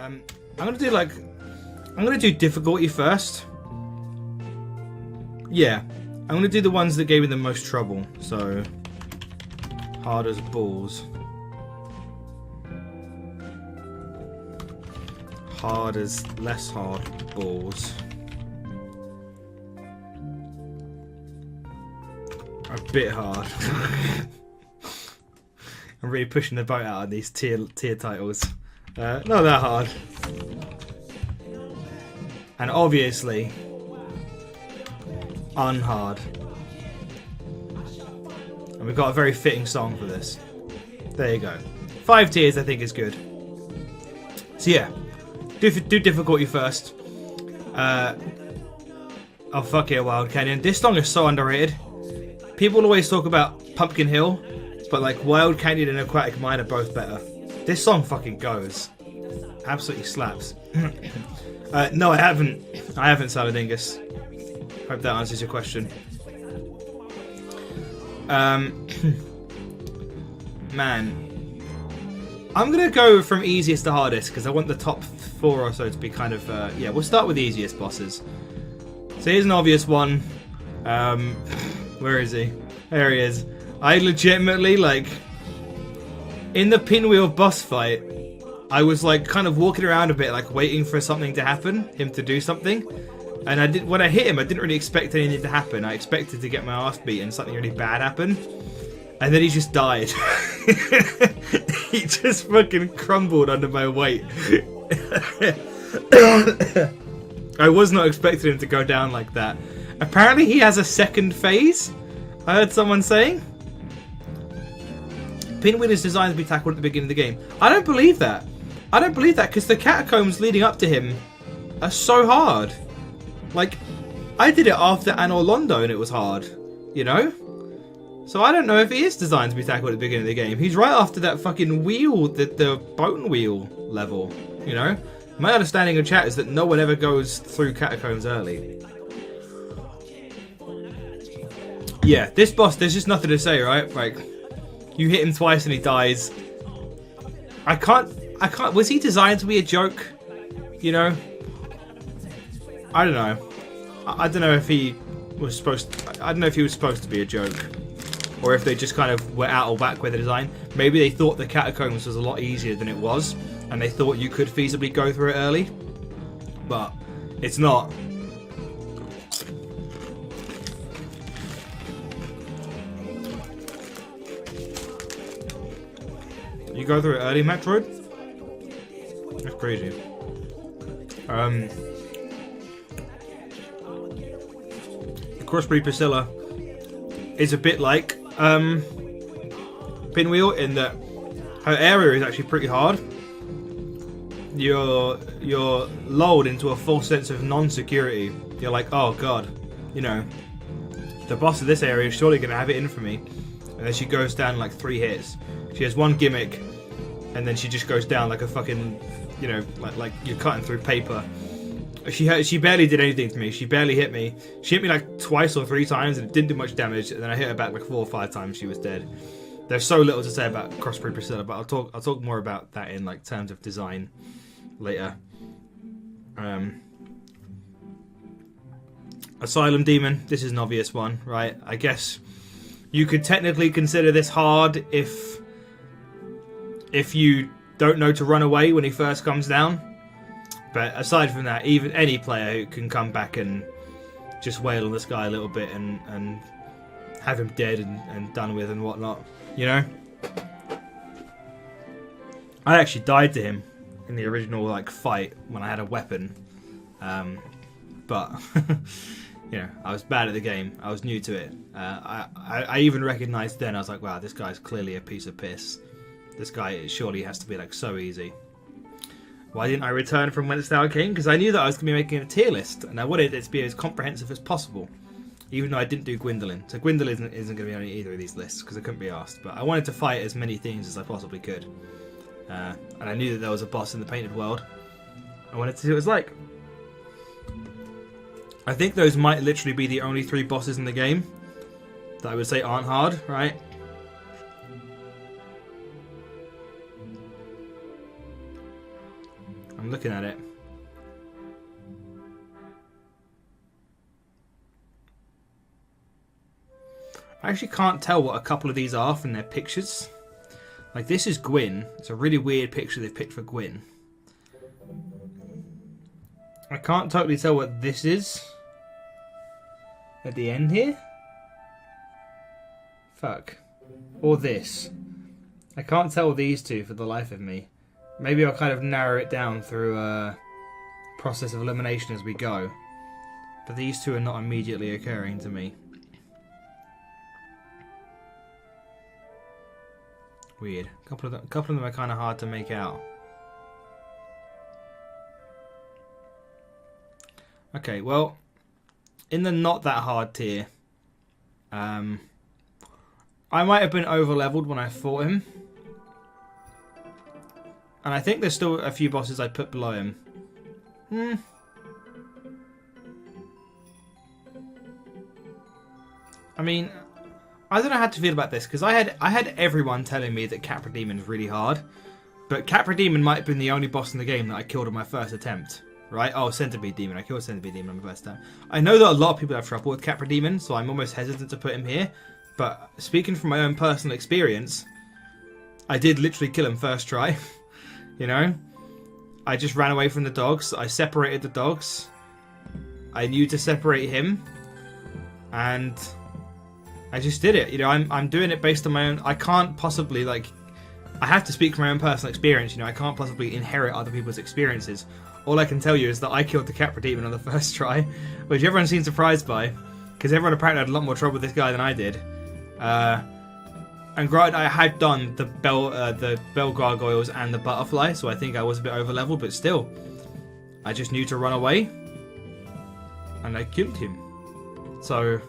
I'm gonna do difficulty first. Yeah, I'm gonna do the ones that gave me the most trouble. So, hard as balls. Hard as less hard balls. A bit hard. I'm really pushing the boat out of these tier titles. Not that hard. And obviously, unhard. And we've got a very fitting song for this. There you go. 5 tiers I think is good. So yeah, do difficulty first. Oh fuck yeah, Wild Canyon. This song is so underrated. People always talk about Pumpkin Hill, but like Wild Canyon and Aquatic Mine are both better. This song fucking goes. Absolutely slaps. No, I haven't. I haven't, Saladingus. Hope that answers your question. Man. I'm going to go from easiest to hardest, because I want the top 4 or so to be kind of... yeah, we'll start with the easiest bosses. So here's an obvious one. Where is he? There he is. I legitimately, like... In the Pinwheel boss fight, I was like kind of walking around a bit, like waiting for something to happen, him to do something. And when I hit him, I didn't really expect anything to happen. I expected to get my ass beat and something really bad happened. And then he just died. He just fucking crumbled under my weight. I was not expecting him to go down like that. Apparently he has a second phase, I heard someone saying. Pinwheel is designed to be tackled at the beginning of the game. I don't believe that. I don't believe that, because the catacombs leading up to him are so hard. Like, I did it after Anor Londo and it was hard, you know? So I don't know if he is designed to be tackled at the beginning of the game. He's right after that fucking wheel, the bone wheel level, you know? My understanding of chat is that no one ever goes through catacombs early. Yeah, this boss, there's just nothing to say, right? Like, you hit him twice and he dies. I can't, was he designed to be a joke? You know? I don't know. I don't know if he was supposed to, I don't know if he was supposed to be a joke. Or if they just kind of were out of whack with the design. Maybe they thought the catacombs was a lot easier than it was. And they thought you could feasibly go through it early. But it's not. You go through it early, Metroid? That's crazy. The Crossbreed Priscilla is a bit like Pinwheel in that her area is actually pretty hard. You're lulled into a false sense of non-security. You're like, oh god, you know, the boss of this area is surely going to have it in for me. And then she goes down like 3 hits. She has one gimmick, and then she just goes down like a fucking, you know, like you're cutting through paper. She barely did anything to me. She barely hit me. She hit me like 2 or 3 times, and it didn't do much damage. And then I hit her back like 4 or 5 times. She was dead. There's so little to say about Crossbreed Priscilla, but I'll talk more about that in like terms of design later. Asylum Demon. This is an obvious one, right? I guess you could technically consider this hard if you don't know to run away when he first comes down. But aside from that, even any player who can come back and just wail on this guy a little bit and have him dead and done with and whatnot, you know? I actually died to him in the original like fight when I had a weapon. But you know, I was bad at the game. I was new to it. I even recognised then, I was like, wow, this guy's clearly a piece of piss. This guy surely has to be like so easy. Why didn't I return from whence thou came? Because I knew that I was going to be making a tier list, and I wanted it to be as comprehensive as possible. Even though I didn't do Gwendolyn. So Gwendolyn isn't going to be on either of these lists, because I couldn't be asked. But I wanted to fight as many things as I possibly could. And I knew that there was a boss in the Painted World. I wanted to see what it was like. I think those might literally be the only 3 bosses in the game that I would say aren't hard, right? I'm I'm looking at it. I actually can't tell what a couple of these are from their pictures. Like, this is Gwyn. It's a really weird picture they've picked for Gwyn. I can't totally tell what this is at the end here. Fuck. Or this. I can't tell these two for the life of me. Maybe I'll kind of narrow it down through a process of elimination as we go. But these two are not immediately occurring to me. Weird. A couple of them are kind of hard to make out. Okay, well, in the not that hard tier, I might have been over leveled when I fought him. And I think there's still a few bosses I'd put below him. I mean, I don't know how to feel about this, because I had everyone telling me that Capra Demon's really hard. But Capra Demon might have been the only boss in the game that I killed on my first attempt. Right? Oh, Centipede Demon. I killed Centipede Demon on my first time. I know that a lot of people have trouble with Capra Demon, so I'm almost hesitant to put him here. But speaking from my own personal experience, I did literally kill him first try. You know? I just ran away from the dogs. I separated the dogs. I knew to separate him. And I just did it. You know, I'm doing it based on my own... I can't possibly, like... I have to speak from my own personal experience. You know, I can't possibly inherit other people's experiences. All I can tell you is that I killed the Capra Demon on the first try, which everyone seemed surprised by, because everyone apparently had a lot more trouble with this guy than I did. And granted, I had done the bell gargoyles and the butterfly, so I think I was a bit over leveled, but still, I just knew to run away, and I killed him. So,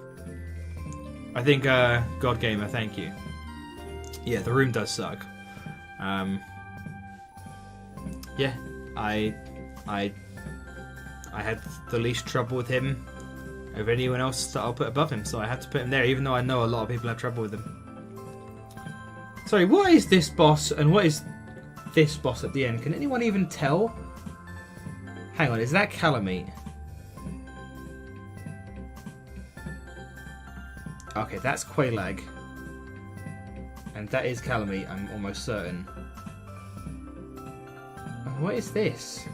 I think God Gamer, thank you. Yeah, the room does suck. Yeah, I had the least trouble with him of anyone else that I'll put above him, so I had to put him there, even though I know a lot of people have trouble with him. Sorry, what is this boss and what is this boss at the end? Can anyone even tell? Hang on, is that Calamite? Okay, that's Quelaag. And that is Calamite, I'm almost certain. What is this?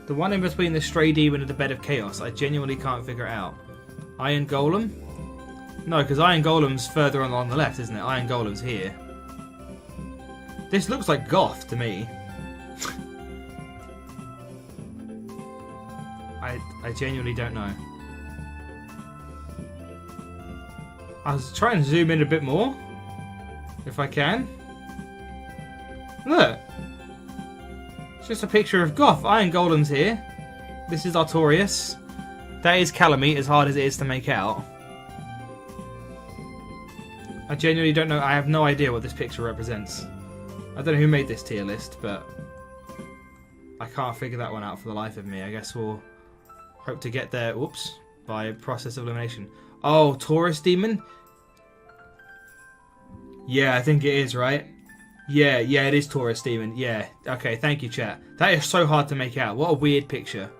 The one in between the Stray Demon and the Bed of Chaos, I genuinely can't figure it out. Iron Golem? No, because Iron Golem's further on the left, isn't it? Iron Golem's here. This looks like Goth to me. I genuinely don't know. I'll try and zoom in a bit more, if I can. Look! It's just a picture of Goth. Iron Golem's here. This is Artorias. That is Calamite, as hard as it is to make out. I genuinely don't know. I have no idea what this picture represents. I don't know who made this tier list, but I can't figure that one out for the life of me. I guess we'll hope to get there, whoops, by process of elimination. Oh, Taurus Demon? Yeah, I think it is, right? Yeah, it is Taurus Demon. Yeah, okay, thank you, chat. That is so hard to make out. What a weird picture.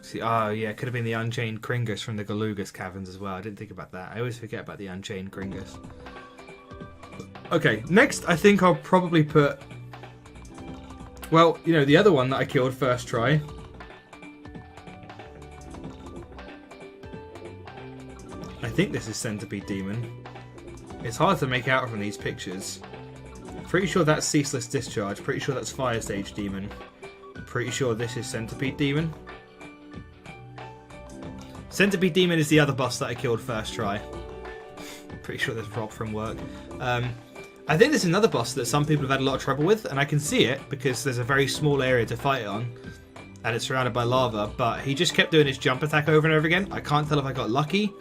See, oh yeah, it could have been the Unchained Kringus from the Galugas Caverns as well. I didn't think about that. I always forget about the Unchained Kringus. Okay, next I think I'll probably put... Well, you know, the other one that I killed first try. I think this is Centipede Demon. It's hard to make out from these pictures. Pretty sure that's Ceaseless Discharge. Pretty sure that's Fire Stage Demon. Pretty sure this is Centipede Demon. Centipede Demon is the other boss that I killed first try. Pretty sure there's Rob from work. I think there's another boss that some people have had a lot of trouble with, and I can see it because there's a very small area to fight it on, and it's surrounded by lava, but he just kept doing his jump attack over and over again. I can't tell if I got lucky.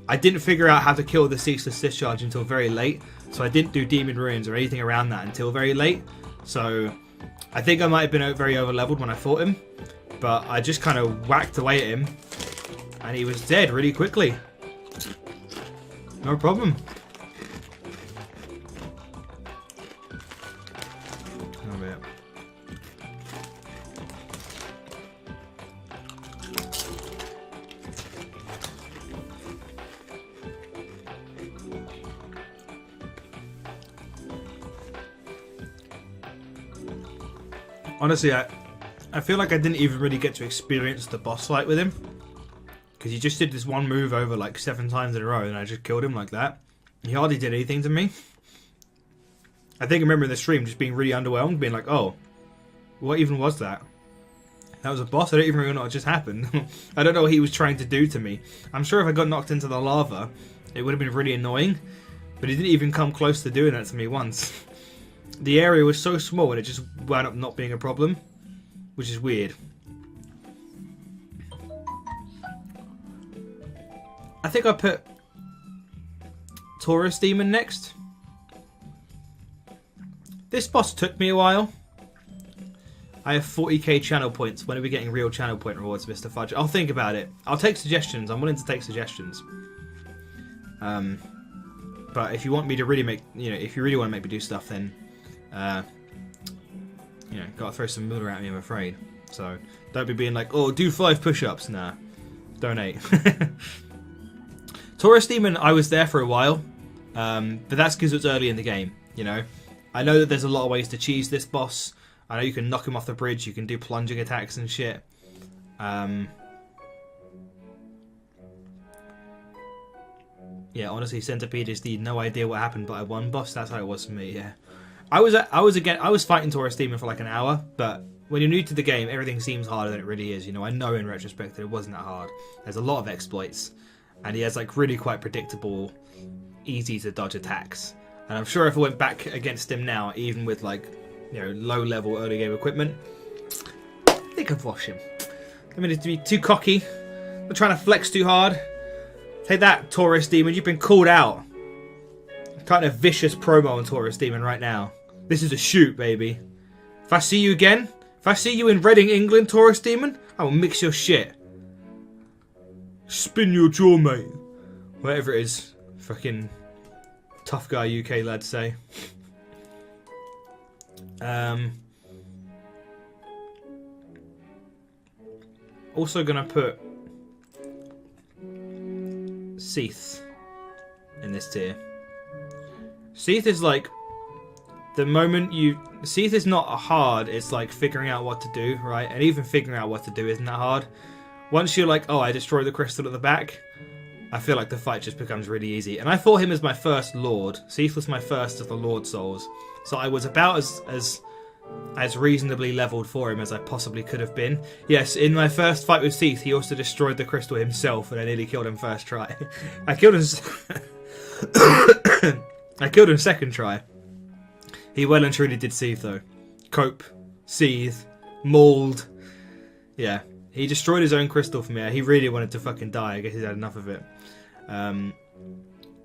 I didn't figure out how to kill the Ceaseless Discharge until very late, so I didn't do Demon Ruins or anything around that until very late. So I think I might have been very over leveled when I fought him, but I just kind of whacked away at him, and he was dead really quickly. No problem. Honestly, I feel like I didn't even really get to experience the boss fight with him. Because he just did this one move over like 7 times in a row and I just killed him like that. He hardly did anything to me. I think I remember in the stream just being really underwhelmed, being like, oh, what even was that? That was a boss? I don't even really know what just happened. I don't know what he was trying to do to me. I'm sure if I got knocked into the lava, it would have been really annoying. But he didn't even come close to doing that to me once. The area was so small and it just wound up not being a problem. Which is weird. I think I put Taurus Demon next. This boss took me a while. I have 40k channel points. When are we getting real channel point rewards, Mr. Fudge? I'll think about it. I'll take suggestions. I'm willing to take suggestions. But if you want me to really make, if you really want to make me do stuff, then, gotta throw some moolah at me, I'm afraid. So don't be being like, oh, do 5 push-ups. Nah, donate. Taurus Demon, I was there for a while, but that's because it's early in the game. I know that there's a lot of ways to cheese this boss. I know you can knock him off the bridge, you can do plunging attacks and shit. Yeah, honestly, Centipede is the no idea what happened but I won boss. That's how it was for me. Yeah, I was fighting Taurus Demon for like an hour, but when you're new to the game, everything seems harder than it really is. I know in retrospect that it wasn't that hard. There's a lot of exploits, and he has like really quite predictable, easy to dodge attacks. And I'm sure if I went back against him now, even with like, low level early game equipment, I think I'd wash him. I mean, to be too cocky, I'm trying to flex too hard. Take that, Taurus Demon, you've been called out. Kind of vicious promo on Taurus Demon right now. This is a shoot, baby. If I see you again, if I see you in Reading, England, Taurus Demon, I will mix your shit. Spin your jaw, mate. Whatever it is. Fucking tough guy UK lads say. Also gonna put Seath in this tier. Seath is like the moment Seath is not hard, it's like figuring out what to do, right? And even figuring out what to do isn't that hard. Once you're like, oh, I destroy the crystal at the back, I feel like the fight just becomes really easy. And I fought him as my first Lord. Seath was my first of the Lord Souls. So I was about as reasonably leveled for him as I possibly could have been. Yes, in my first fight with Seath, he also destroyed the crystal himself and I nearly killed him first try. I killed him I killed him second try. He well and truly did Seath though. Cope, Seath, Mauled. Yeah, he destroyed his own crystal for me. He really wanted to fucking die. I guess he's had enough of it.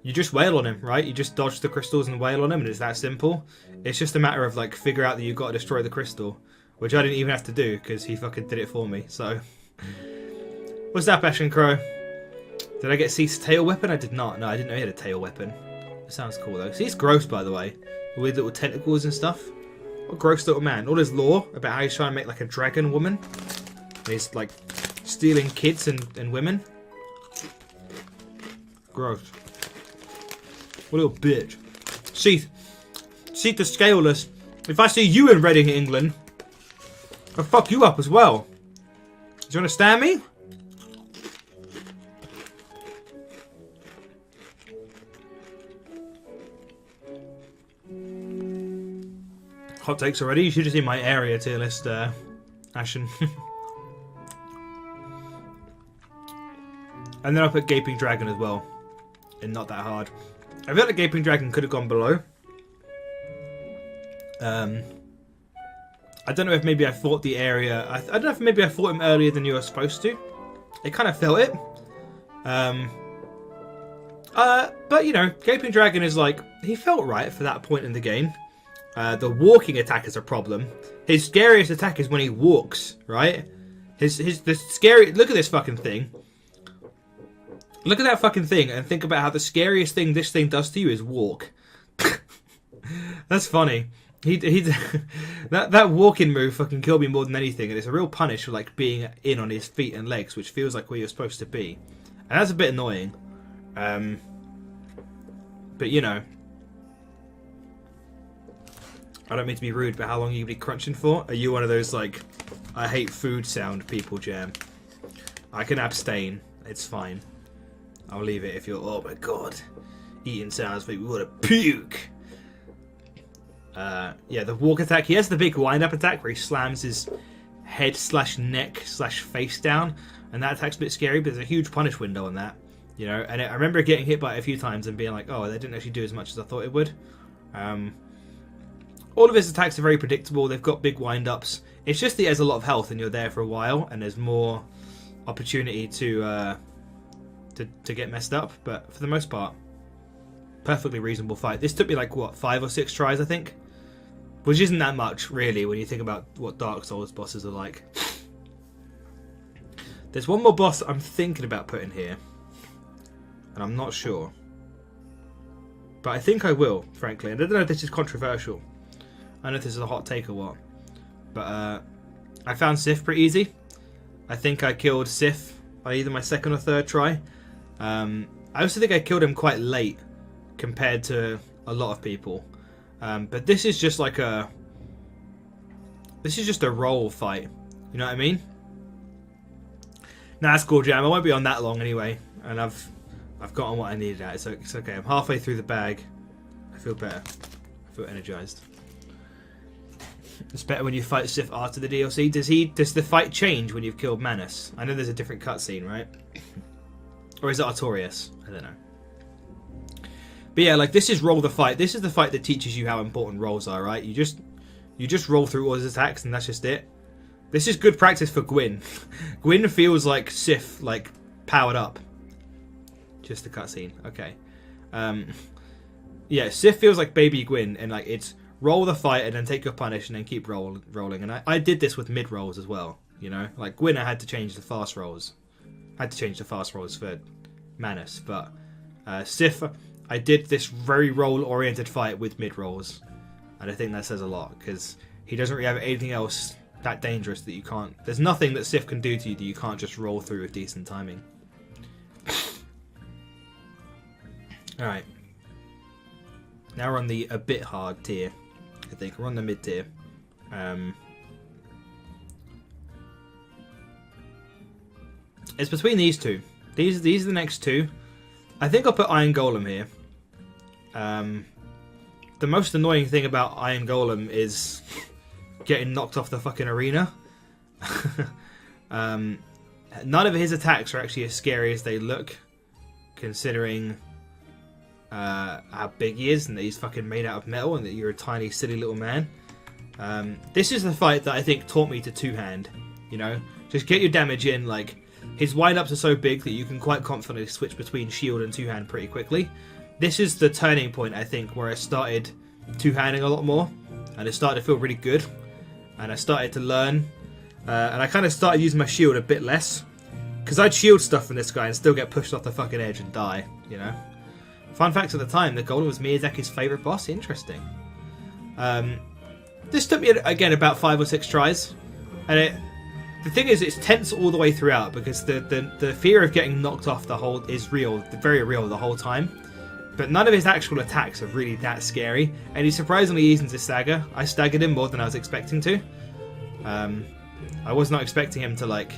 You just wail on him, right? You just dodge the crystals and wail on him, and it's that simple. It's just a matter of like figure out that you've got to destroy the crystal, which I didn't even have to do because he fucking did it for me. So, what's that, Passion Crow? Did I get Seath's tail weapon? I did not. No, I didn't know he had a tail weapon. It sounds cool though. Seath's gross, by the way, with little tentacles and stuff. What a gross little man. All his lore about how he's trying to make like a dragon woman, and he's like stealing kids and women. Gross. What a little bitch. Seath the Scaleless. If I see you in Reading, England, I'll fuck you up as well. Do you understand me? Hot takes already. You should have seen my area tier list, Ashen. And then I put Gaping Dragon as well. And not that hard. I feel like Gaping Dragon could have gone below. I don't know if maybe I fought the area. I don't know if maybe I fought him earlier than you were supposed to. It kind of felt it. But Gaping Dragon is like, he felt right for that point in the game. The walking attack is a problem. His scariest attack is when he walks, right? The scary. Look at this fucking thing. Look at that fucking thing and think about how the scariest thing this thing does to you is walk. That's funny. That walking move fucking killed me more than anything, and it's a real punish for like being in on his feet and legs, which feels like where you're supposed to be, and that's a bit annoying. But I don't mean to be rude, but how long are you be crunching for? Are you one of those, like, I hate food sound people, Jam? I can abstain. It's fine. I'll leave it if you're, oh my god. Eating sounds make me want to puke. Yeah, the walk attack. He has the big wind-up attack where he slams his head/neck/face down. And that attack's a bit scary, but there's a huge punish window on that. You know, and I remember getting hit by it a few times and being like, oh, they didn't actually do as much as I thought it would. All of his attacks are very predictable. They've got big wind-ups. It's just that he has a lot of health and you're there for a while and there's more opportunity to get messed up. But for the most part, perfectly reasonable fight. This took me like, what, 5 or 6 tries, I think? Which isn't that much, really, when you think about what Dark Souls bosses are like. There's one more boss I'm thinking about putting here. And I'm not sure. But I think I will, frankly. I don't know if this is controversial. I don't know if this is a hot take or what. But I found Sif pretty easy. I think I killed Sif by either my second or third try. I also think I killed him quite late compared to a lot of people. But this is just like a... This is just a roll fight. You know what I mean? Nah, that's cool, Jam. I won't be on that long anyway. And I've gotten what I needed out. So it's okay. I'm halfway through the bag. I feel better. I feel energized. It's better when you fight Sif after the DLC. Does the fight change when you've killed Manus? I know there's a different cutscene, right? Or is it Artorias? I don't know. But yeah, like this is roll the fight. This is the fight that teaches you how important rolls are, right? You just roll through all his attacks and that's just it. This is good practice for Gwyn. Gwyn feels like Sif, like powered up. Just the cutscene. Okay. Yeah, Sif feels like baby Gwyn, and like it's roll the fight and then take your punish and then keep rolling. And I did this with mid rolls as well. You know, like Gwyn, I had to change the fast rolls. I had to change the fast rolls for Manus, but Sif, I did this very roll-oriented fight with mid rolls, and I think that says a lot because he doesn't really have anything else that dangerous that you can't. There's nothing that Sif can do to you that you can't just roll through with decent timing. All right. Now we're on the a bit hard tier. I think we're on the mid tier. It's between these two. These are the next two. I think I'll put Iron Golem here. The most annoying thing about Iron Golem is getting knocked off the fucking arena. None of his attacks are actually as scary as they look, considering how big he is and that he's fucking made out of metal and that you're a tiny silly little man. This is the fight that I think taught me to two-hand. You know, just get your damage in. Like his wind-ups are so big that you can quite confidently switch between shield and two-hand pretty quickly. This is the turning point, I think, where I started two-handing a lot more and it started to feel really good and I started to learn and I kind of started using my shield a bit less because I'd shield stuff from this guy and still get pushed off the fucking edge and die, you know. Fun fact at the time, the Golem was Miyazaki's favourite boss. Interesting. This took me, again, about 5 or 6 tries. And the thing is, it's tense all the way throughout because the fear of getting knocked off the whole is real, very real the whole time. But none of his actual attacks are really that scary. And he's surprisingly easy to stagger. I staggered him more than I was expecting to. I was not expecting him to, like,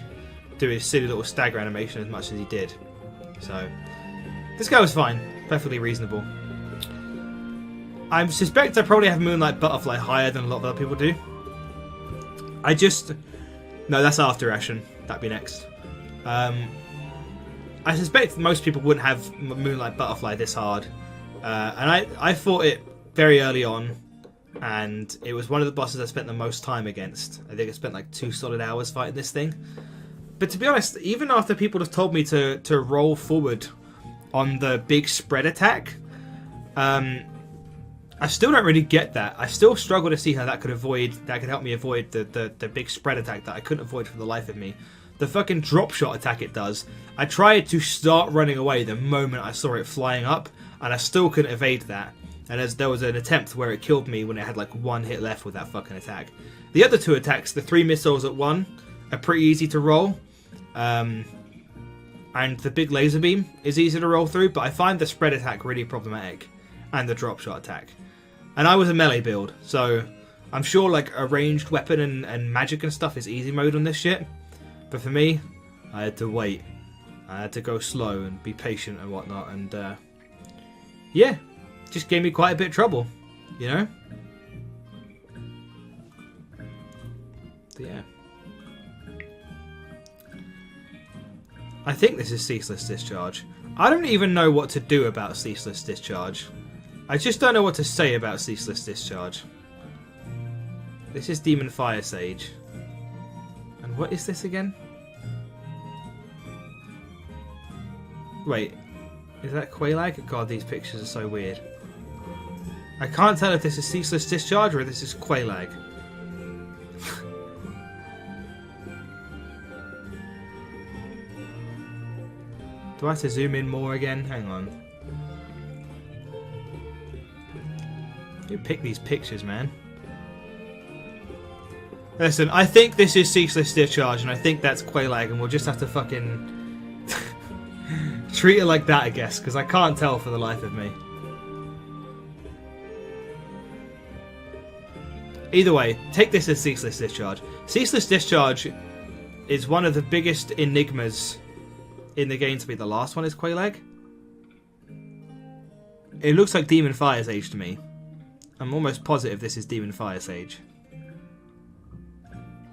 do his silly little stagger animation as much as he did. So, this guy was fine. Perfectly reasonable. I suspect I probably have Moonlight Butterfly higher than a lot of other people do. No, that's after Ashen. That'd be next. I suspect most people wouldn't have Moonlight Butterfly this hard. And I fought it very early on. And it was one of the bosses I spent the most time against. I think I spent like 2 solid hours fighting this thing. But to be honest, even after people have told me to roll forward on the big spread attack, I still don't really get that. I still struggle to see how that could help me avoid the big spread attack that I couldn't avoid for the life of me. The fucking drop shot attack it does. I tried to start running away the moment I saw it flying up, and I still couldn't evade that. And there was an attempt where it killed me when it had like 1 hit left with that fucking attack. The other 2 attacks, the 3 missiles at 1, are pretty easy to roll. And the big laser beam is easy to roll through, but I find the spread attack really problematic. And the drop shot attack. And I was a melee build, so I'm sure like a ranged weapon and magic and stuff is easy mode on this shit. But for me, I had to wait. I had to go slow and be patient and whatnot. And yeah, just gave me quite a bit of trouble, you know? So, yeah. I think this is Ceaseless Discharge. I don't even know what to do about Ceaseless Discharge. I just don't know what to say about Ceaseless Discharge. This is Demon Fire Sage. And what is this again? Wait, is that Quelaag? God, these pictures are so weird. I can't tell if this is Ceaseless Discharge or if this is Quelaag. Do I have to zoom in more again? Hang on. You pick these pictures, man. Listen, I think this is Ceaseless Discharge, and I think that's Quelaag, and we'll just have to fucking treat it like that, I guess, because I can't tell for the life of me. Either way, take this as Ceaseless Discharge. Ceaseless Discharge is one of the biggest enigmas in the game to be. The last one is Quelaag. It looks like Demon Fire Sage to me. I'm almost positive this is Demon Fire Sage.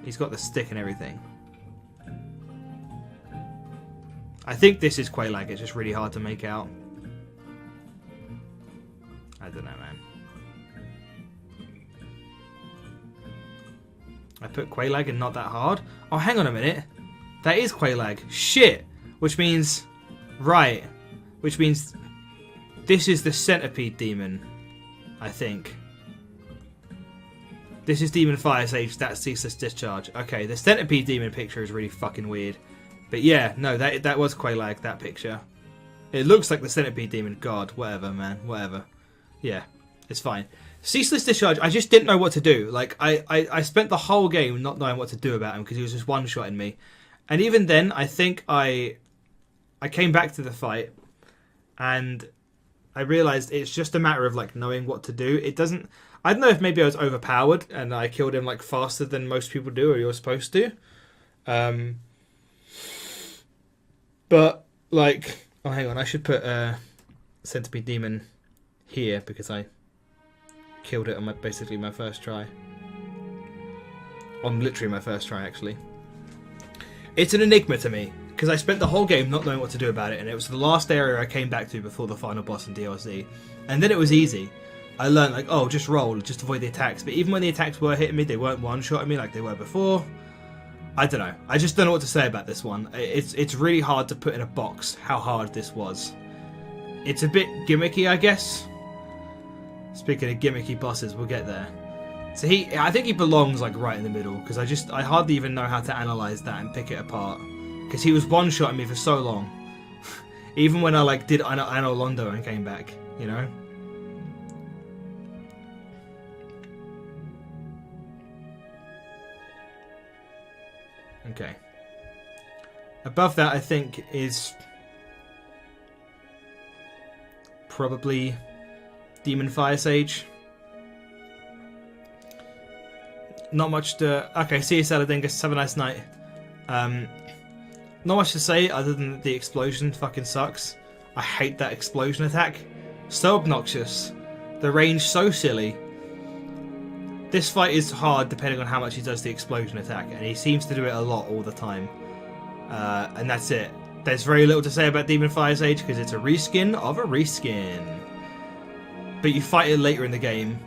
He's got the stick and everything. I think this is Quelaag. It's just really hard to make out. I don't know, man. I put Quelaag and not that hard. Oh, hang on a minute. That is Quelaag. Shit. Which means... Right. Which means... This is the Centipede Demon. I think. This is Demon Fire Sage. That's Ceaseless Discharge. Okay, the Centipede Demon picture is really fucking weird. But yeah, no, that was Quelaag, that picture. It looks like the Centipede Demon. God, whatever, man. Whatever. Yeah, it's fine. Ceaseless Discharge, I just didn't know what to do. Like, I spent the whole game not knowing what to do about him because he was just one-shotting me. And even then, I think I came back to the fight and I realised it's just a matter of, like, knowing what to do. It doesn't... I don't know if maybe I was overpowered and I killed him, like, faster than most people do or you're supposed to. But, like... Oh, hang on. I should put Centipede Demon here because I killed it on basically my first try. On literally my first try, actually. It's an enigma to me because I spent the whole game not knowing what to do about it, and it was the last area I came back to before the final boss in DLC. And then it was easy. I learned, like, oh, just roll, just avoid the attacks. But even when the attacks were hitting me, they weren't one-shotting me like they were before. I don't know. I just don't know what to say about this one. It's really hard to put in a box how hard this was. It's a bit gimmicky, I guess. Speaking of gimmicky bosses, we'll get there. So I think he belongs, like, right in the middle, because I hardly even know how to analyze that and pick it apart. Because he was one-shotting me for so long. Even when I, like, did Anno Londo and came back, you know? Okay. Above that, I think, is probably Demon Fire Sage. Not much to... Okay, see you, Saladingus. Have a nice night. Not much to say other than the explosion fucking sucks. I hate that explosion attack. So obnoxious. The range so silly. This fight is hard depending on how much he does the explosion attack, and he seems to do it a lot all the time. And that's it. There's very little to say about Demon Fire Sage because it's a reskin of a reskin. But you fight it later in the game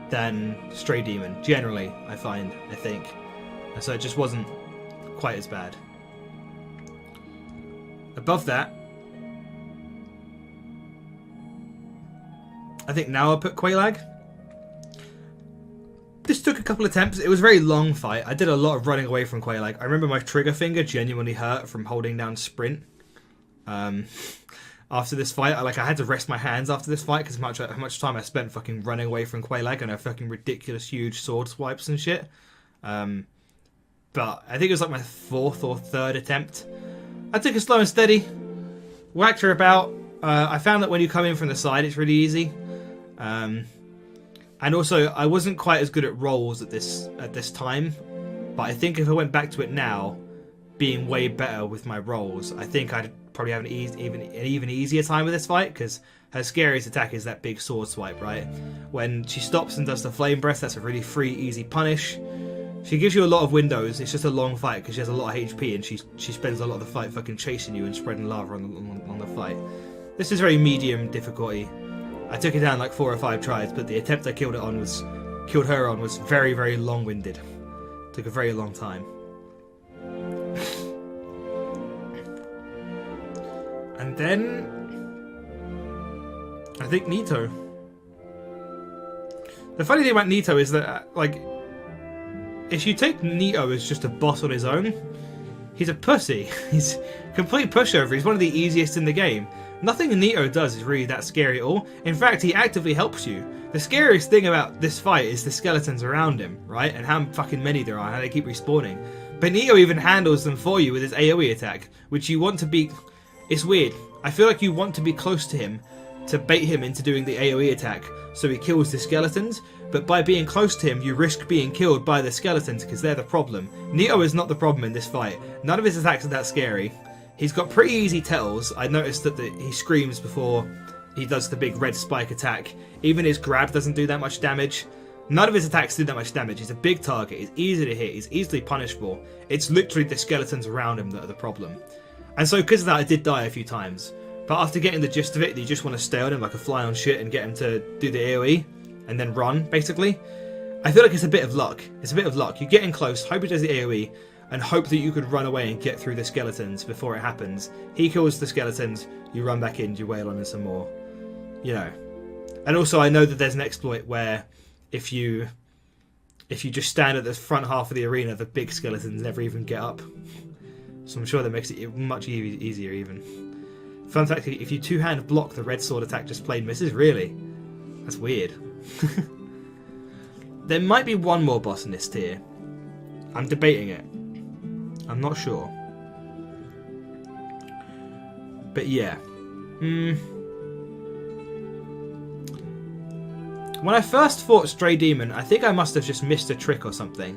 than Stray Demon, generally, I think. And so it just wasn't quite as bad. Above that, I think now I'll put Quelaag. This took a couple of attempts. It was a very long fight. I did a lot of running away from Quelaag. I remember my trigger finger genuinely hurt from holding down sprint. After this fight, I had to rest my hands after this fight because how much time I spent fucking running away from Quelaag and her fucking ridiculous huge sword swipes and shit. But I think it was like my fourth or third attempt. I took it slow and steady, whacked her about. I found that when you come in from the side, it's really easy. And also, I wasn't quite as good at rolls at this time, but I think if I went back to it now, being way better with my rolls, I think I'd probably have an even easier time with this fight, because her scariest attack is that big sword swipe, right? When she stops and does the flame breath, that's a really free, easy punish. She gives you a lot of windows. It's just a long fight because she has a lot of HP, and she spends a lot of the fight fucking chasing you and spreading lava on the fight. This is very medium difficulty. I took it down like 4 or 5 tries, but the attempt I killed her on was very, very long-winded. Took a very long time. And then I think Nito. The funny thing about Nito is that, like, if you take Nito as just a boss on his own, he's a pussy. He's a complete pushover. He's one of the easiest in the game. Nothing Nito does is really that scary at all. In fact, he actively helps you. The scariest thing about this fight is the skeletons around him, right? And how fucking many there are, and how they keep respawning. But Nito even handles them for you with his AoE attack, which you want to be... It's weird. I feel like you want to be close to him to bait him into doing the AoE attack so he kills the skeletons, but by being close to him you risk being killed by the skeletons because they're the problem. Nito is not the problem in this fight. None of his attacks are that scary. He's got pretty easy tells. I noticed that he screams before he does the big red spike attack. Even his grab doesn't do that much damage. None of his attacks do that much damage. He's a big target. He's easy to hit. He's easily punishable. It's literally the skeletons around him that are the problem. And so because of that I did die a few times. But after getting the gist of it, you just want to stay on him like a fly on shit and get him to do the AoE and then run, basically. I feel like it's a bit of luck. It's a bit of luck. You get in close, hope he does the AoE, and hope that you could run away and get through the skeletons before it happens. He kills the skeletons, you run back in, you wail on him some more. You know. And also I know that there's an exploit where if you just stand at the front half of the arena, the big skeletons never even get up. So I'm sure that makes it much easier even. Fun fact, if you two-hand block the red sword attack just plain misses, really? That's weird. There might be one more boss in this tier. I'm debating it. I'm not sure. But yeah. When I first fought Stray Demon, I think I must have just missed a trick or something.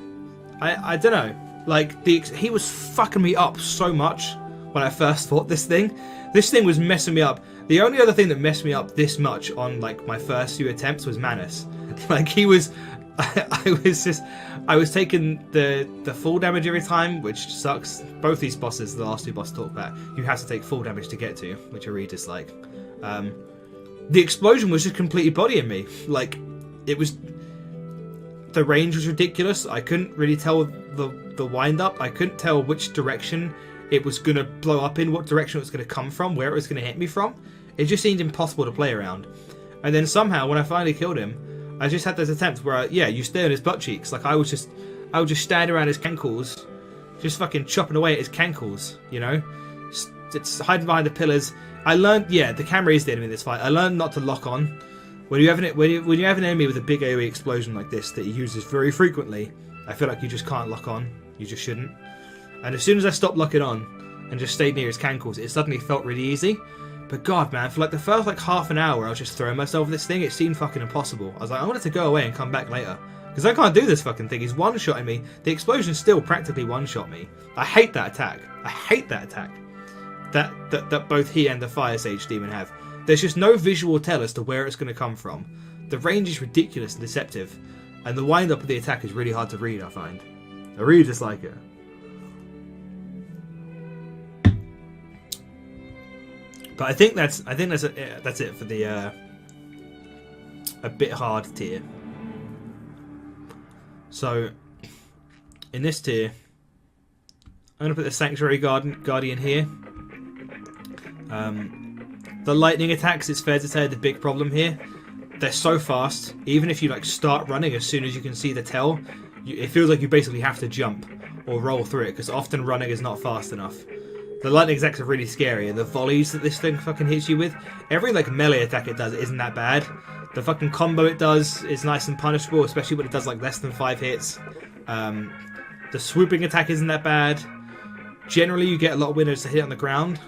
I don't know. Like, he was fucking me up so much when I first fought this thing. This thing was messing me up. The only other thing that messed me up this much on, like, my first few attempts was Manus. Like, he was... I was taking the full damage every time, which sucks. Both these bosses, the last two bosses talked about, you have to take full damage to get to, which I really dislike. The explosion was just completely bodying me. Like, it was... The range was ridiculous. I couldn't really tell the wind-up. I couldn't tell which direction it was going to blow up in, what direction it was going to come from, where it was going to hit me from. It just seemed impossible to play around. And then somehow, when I finally killed him, I just had those attempts where, you stay on his butt cheeks. Like, I would just stand around his cankles, just fucking chopping away at his cankles, you know? It's hiding behind the pillars. I learned, the camera is the enemy in this fight. I learned not to lock on. When you have an enemy with a big AoE explosion like this that he uses very frequently, I feel like you just can't lock on. You just shouldn't. And as soon as I stopped locking on and just stayed near his cankles, it suddenly felt really easy. But god, man, for like the first like half an hour I was just throwing myself at this thing, it seemed fucking impossible. I was like, I wanted to go away and come back later. Because I can't do this fucking thing. He's one-shotting me. The explosion still practically one-shot me. I hate that attack. I hate that attack. That both he and the Fire Sage Demon have. There's just no visual tell as to where it's going to come from. The range is ridiculous and deceptive. And the wind-up of the attack is really hard to read, I find. I really dislike it. But I think that's it for the a bit hard tier. So in this tier, I'm gonna put the Sanctuary Guardian here. The lightning attacks, it's fair to say, are the big problem here. They're so fast. Even if you like start running as soon as you can see the tell, it feels like you basically have to jump or roll through it because often running is not fast enough. The lightning attacks are really scary, and the volleys that this thing fucking hits you with, every like melee attack it does isn't that bad. The fucking combo it does is nice and punishable, especially when it does like less than 5 hits. The swooping attack isn't that bad. Generally you get a lot of windows to hit on the ground.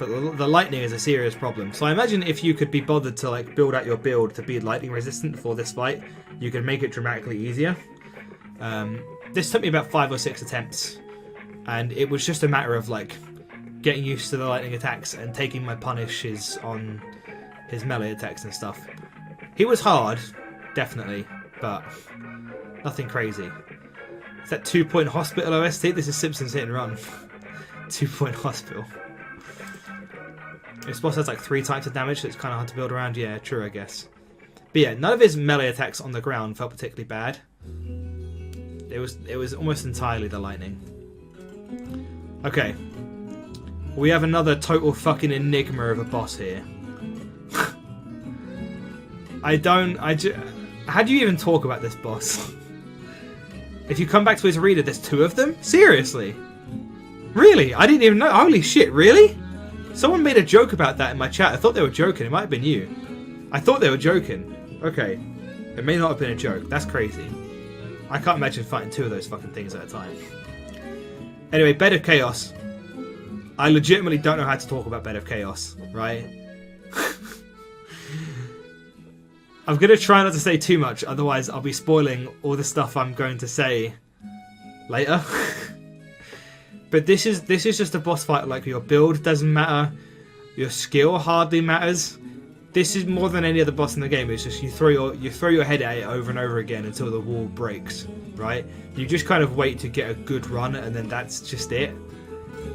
but the lightning is a serious problem. So I imagine if you could be bothered to like build out your build to be lightning resistant for this fight, you could make it dramatically easier. This took me about 5 or 6 attempts, and it was just a matter of like getting used to the lightning attacks and taking my punishes on his melee attacks and stuff. He was hard, definitely, but nothing crazy. Is that 2-point hospital OST? This is Simpsons Hit and Run. 2-point hospital. This boss has like 3 types of damage, so it's kind of hard to build around. Yeah, true, I guess. But yeah, none of his melee attacks on the ground felt particularly bad. It was almost entirely the lightning. Okay. We have another total fucking enigma of a boss here. How do you even talk about this boss? If you come back to his reader, there's 2 of them? Seriously? Really? I didn't even know. Holy shit, really? Someone made a joke about that in my chat. I thought they were joking. It might have been you. I thought they were joking. Okay. It may not have been a joke. That's crazy. I can't imagine fighting 2 of those fucking things at a time. Anyway, Bed of Chaos. I legitimately don't know how to talk about Bed of Chaos, right? I'm going to try not to say too much, otherwise I'll be spoiling all the stuff I'm going to say later. But this is just a boss fight. Like, your build doesn't matter, your skill hardly matters. This is more than any other boss in the game. It's just you throw your head at it over and over again until the wall breaks, right? You just kind of wait to get a good run, and then that's just it.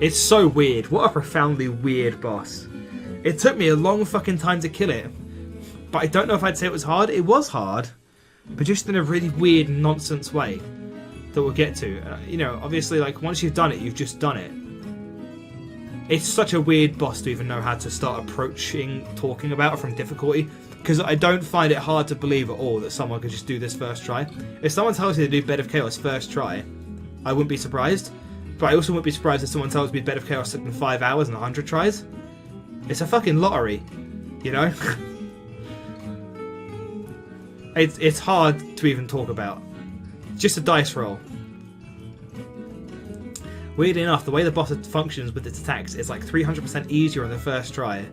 It's so weird. What a profoundly weird boss. It took me a long fucking time to kill it, but I don't know if I'd say it was hard. It was hard, but just in a really weird nonsense way that we'll get to. You know, obviously, like, once you've done it, you've just done it. It's such a weird boss to even know how to start talking about from difficulty, because I don't find it hard to believe at all that someone could just do this first try. If someone tells you to do Bed of Chaos first try, I wouldn't be surprised, but I also wouldn't be surprised if someone tells me Bed of Chaos took them 5 hours and 100 tries. It's a fucking lottery, you know? It's hard to even talk about. It's just a dice roll. Weirdly enough, the way the boss functions with its attacks is like 300% easier on the first try,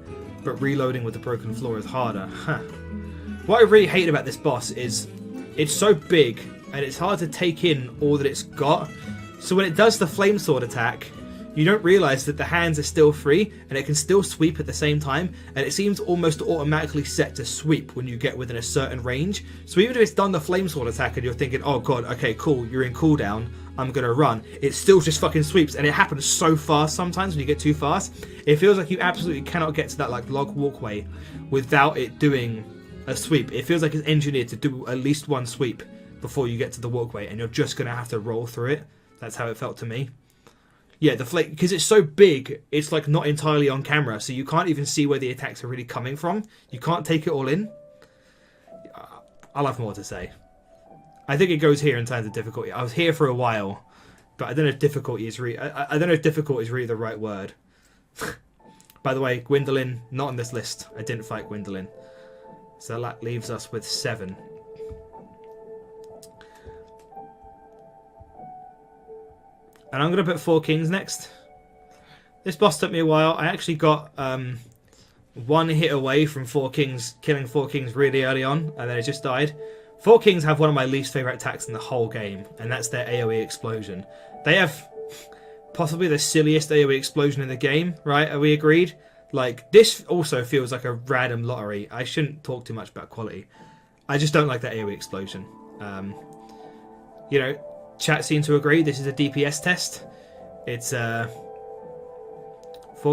but reloading with the broken floor is harder. Huh. What I really hate about this boss is it's so big and it's hard to take in all that it's got. So when it does the flame sword attack, you don't realise that the hands are still free and it can still sweep at the same time, and it seems almost automatically set to sweep when you get within a certain range. So even if it's done the flame sword attack and you're thinking, oh god, okay, cool, you're in cooldown, I'm gonna run, it still just fucking sweeps, and it happens so fast sometimes when you get too fast. It feels like you absolutely cannot get to that like log walkway without it doing a sweep. It feels like it's engineered to do at least one sweep before you get to the walkway, and you're just gonna have to roll through it. That's how it felt to me. Yeah, the flake, because it's so big, it's like not entirely on camera, so you can't even see where the attacks are really coming from. You can't take it all in. I'll have more to say. I think it goes here in terms of difficulty. I was here for a while, but I don't know if difficulty is I don't know if difficult is really the right word. By the way, Gwendolyn, not on this list. I didn't fight Gwendolyn. So that leaves us with 7. And I'm going to put 4 Kings next. This boss took me a while. I actually got 1 hit away from 4 Kings, killing 4 Kings really early on, and then it just died. 4 Kings have one of my least favourite attacks in the whole game, and that's their AoE explosion. They have possibly the silliest AoE explosion in the game, right? Are we agreed? Like, this also feels like a random lottery. I shouldn't talk too much about quality. I just don't like that AoE explosion. You know, chat seem to agree. This is a DPS test. It's 4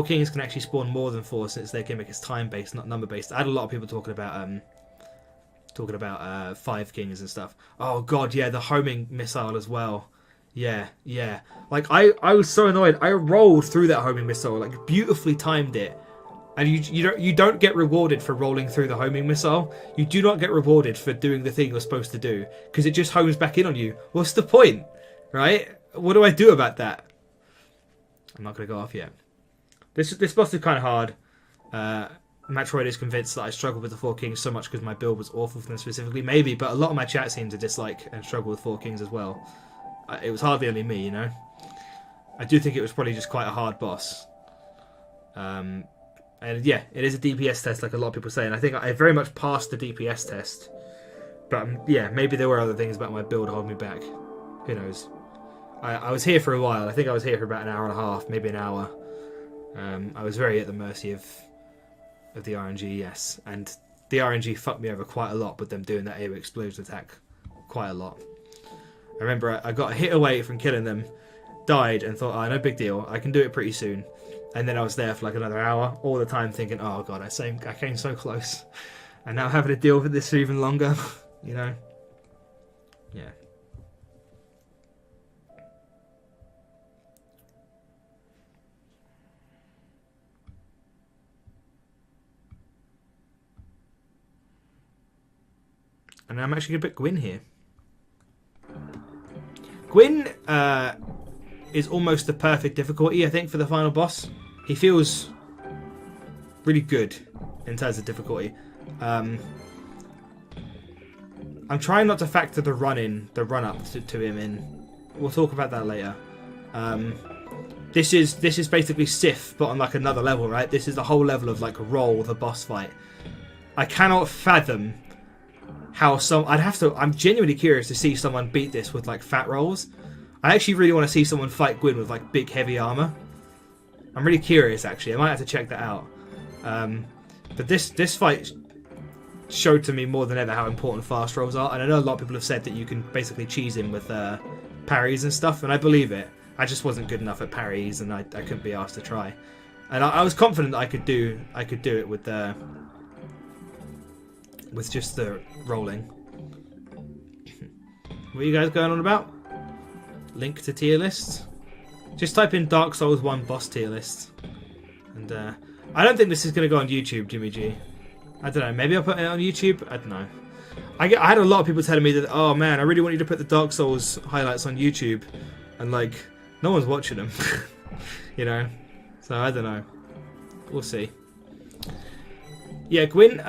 Kings can actually spawn more than 4 since their gimmick is time-based, not number-based. I had a lot of people talking about 5 Kings and stuff. Oh god, yeah, the homing missile as well. Yeah. Like, I was so annoyed. I rolled through that homing missile, like, beautifully timed it. And you don't get rewarded for rolling through the homing missile. You do not get rewarded for doing the thing you're supposed to do, because it just homes back in on you. What's the point, right? What do I do about that? I'm not going to go off yet. This boss is kind of hard. Metroid is convinced that I struggled with the 4 Kings so much because my build was awful for them specifically. Maybe, but a lot of my chat seemed to dislike and struggle with 4 Kings as well. It was hardly only me, you know? I do think it was probably just quite a hard boss. And yeah, it is a DPS test, like a lot of people say, and I think I very much passed the DPS test. But yeah, maybe there were other things about my build holding me back. Who knows? I was here for a while. I think I was here for about an hour and a half, maybe an hour. I was very at the mercy of the RNG, yes. And the RNG fucked me over quite a lot with them doing that AoE explosion attack. Quite a lot. I remember I got a hit away from killing them, died, and thought, oh, no big deal. I can do it pretty soon. And then I was there for like another hour, all the time thinking, oh god, I came so close. And now having to deal with this for even longer, you know? Yeah. And I'm actually going to pick Gwyn here. Gwyn is almost the perfect difficulty, I think, for the final boss. He feels really good in terms of difficulty. I'm trying not to factor the run-up to him in. We'll talk about that later. This is basically Sif, but on like another level, right? This is the whole level of like roll the boss fight. I cannot fathom how I'm genuinely curious to see someone beat this with like fat rolls. I actually really want to see someone fight Gwyn with like big heavy armor. I'm really curious actually. I might have to check that out. But this fight showed to me more than ever how important fast rolls are, and I know a lot of people have said that you can basically cheese him with parries and stuff, and I believe it. I just wasn't good enough at parries, and I couldn't be asked to try. And I was confident that I could do it with just the rolling. What are you guys going on about? Link to tier list? Just type in Dark Souls 1 boss tier list. And I don't think this is going to go on YouTube, Jimmy G. I don't know, maybe I'll put it on YouTube? I don't know. I had a lot of people telling me that, oh man, I really want you to put the Dark Souls highlights on YouTube. And like, no one's watching them. You know? So I don't know. We'll see. Yeah, Gwyn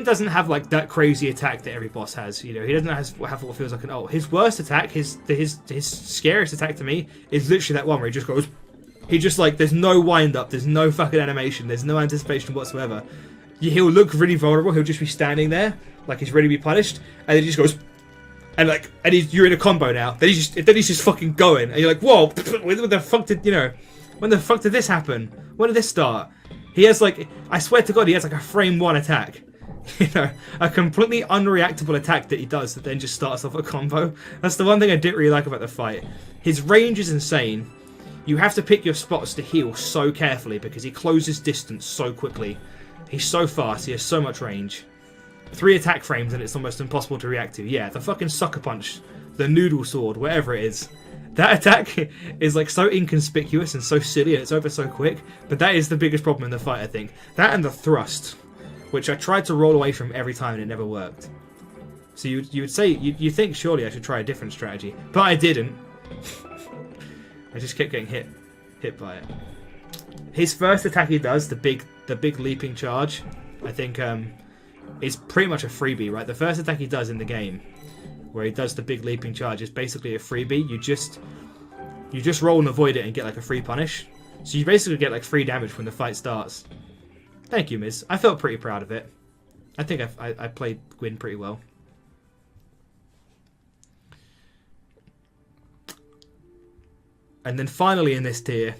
doesn't have like that crazy attack that every boss has. You know, he doesn't have what feels like an ult. His worst attack, his scariest attack to me is literally that one where he just goes. He just like there's no wind up, there's no fucking animation, there's no anticipation whatsoever. He'll look really vulnerable. He'll just be standing there like he's ready to be punished, and then he just goes, and you're in a combo now. Then he's just fucking going, and you're like, whoa, when the fuck did this happen? When did this start? He has like, I swear to God, he has like a frame 1 attack. You know, a completely unreactable attack that he does that then just starts off a combo. That's the one thing I didn't really like about the fight. His range is insane. You have to pick your spots to heal so carefully because he closes distance so quickly. He's so fast, he has so much range. 3 attack frames and it's almost impossible to react to. Yeah, the fucking sucker punch, the noodle sword, whatever it is. That attack is like so inconspicuous and so silly and it's over so quick. But that is the biggest problem in the fight, I think. That and the thrust, which I tried to roll away from every time and it never worked. So you would say, you think surely I should try a different strategy. But I didn't. I just kept getting hit by it. His first attack he does, the big leaping charge, I think is pretty much a freebie, right? The first attack he does in the game, where he does the big leaping charge, is basically a freebie. You just roll and avoid it and get like a free punish. So you basically get like free damage when the fight starts. Thank you, Miz. I felt pretty proud of it. I think I played Gwyn pretty well. And then finally in this tier,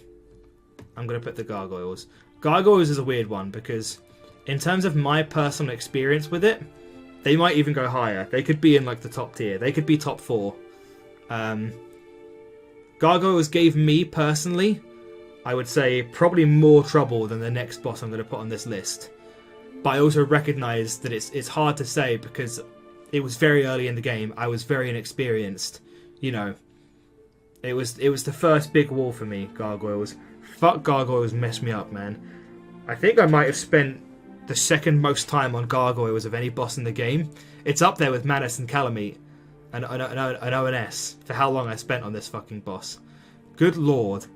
I'm going to put the Gargoyles. Gargoyles is a weird one because in terms of my personal experience with it, they might even go higher. They could be in like the top tier. They could be top 4. Gargoyles gave me personally, I would say, probably more trouble than the next boss I'm going to put on this list. But I also recognise that it's hard to say because it was very early in the game. I was very inexperienced. You know, it was the first big wall for me, Gargoyles. Fuck, Gargoyles messed me up, man. I think I might have spent the second most time on Gargoyles of any boss in the game. It's up there with Manus and Calamite and ONS for how long I spent on this fucking boss. Good lord.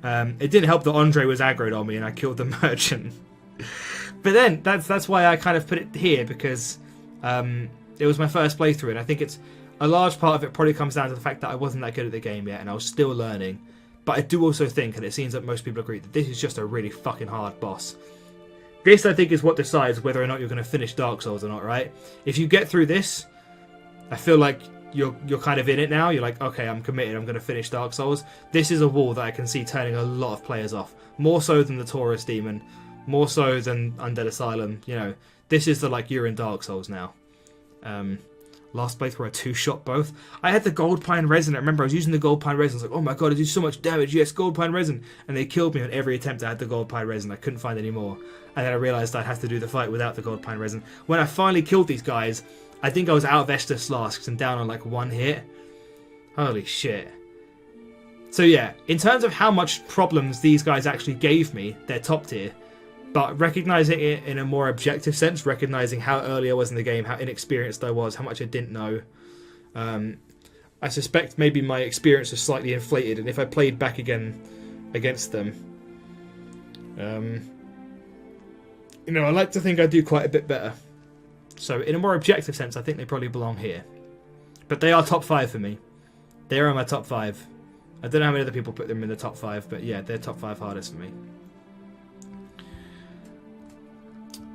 It didn't help that Andre was aggroed on me and I killed the merchant. But then, that's why I kind of put it here, because it was my first playthrough, and I think it's a large part of it probably comes down to the fact that I wasn't that good at the game yet, and I was still learning. But I do also think, and it seems that most people agree, that this is just a really fucking hard boss. This, I think, is what decides whether or not you're going to finish Dark Souls or not, right? If you get through this, I feel like you're kind of in it now. You're like, okay, I'm committed. I'm going to finish Dark Souls. This is a wall that I can see turning a lot of players off. More so than the Taurus Demon. More so than Undead Asylum. You know, this is the, like, you're in Dark Souls now. Last playthrough I two-shot both. I had the Gold Pine Resin. I remember I was using the Gold Pine Resin. I was like, oh my god, I do so much damage. Yes, Gold Pine Resin. And they killed me on every attempt I had the Gold Pine Resin. I couldn't find any more. And then I realised I'd have to do the fight without the Gold Pine Resin. When I finally killed these guys, I think I was out of Estus Flasks and down on like one hit. Holy shit. So yeah, in terms of how much problems these guys actually gave me, they're top tier. But recognising it in a more objective sense, recognising how early I was in the game, how inexperienced I was, how much I didn't know, I suspect maybe my experience was slightly inflated, and if I played back again against them, you know, I like to think I do quite a bit better. So in a more objective sense, I think they probably belong here. But they are top 5 for me. They are my top 5. I don't know how many other people put them in the top 5, but yeah, they're top 5 hardest for me.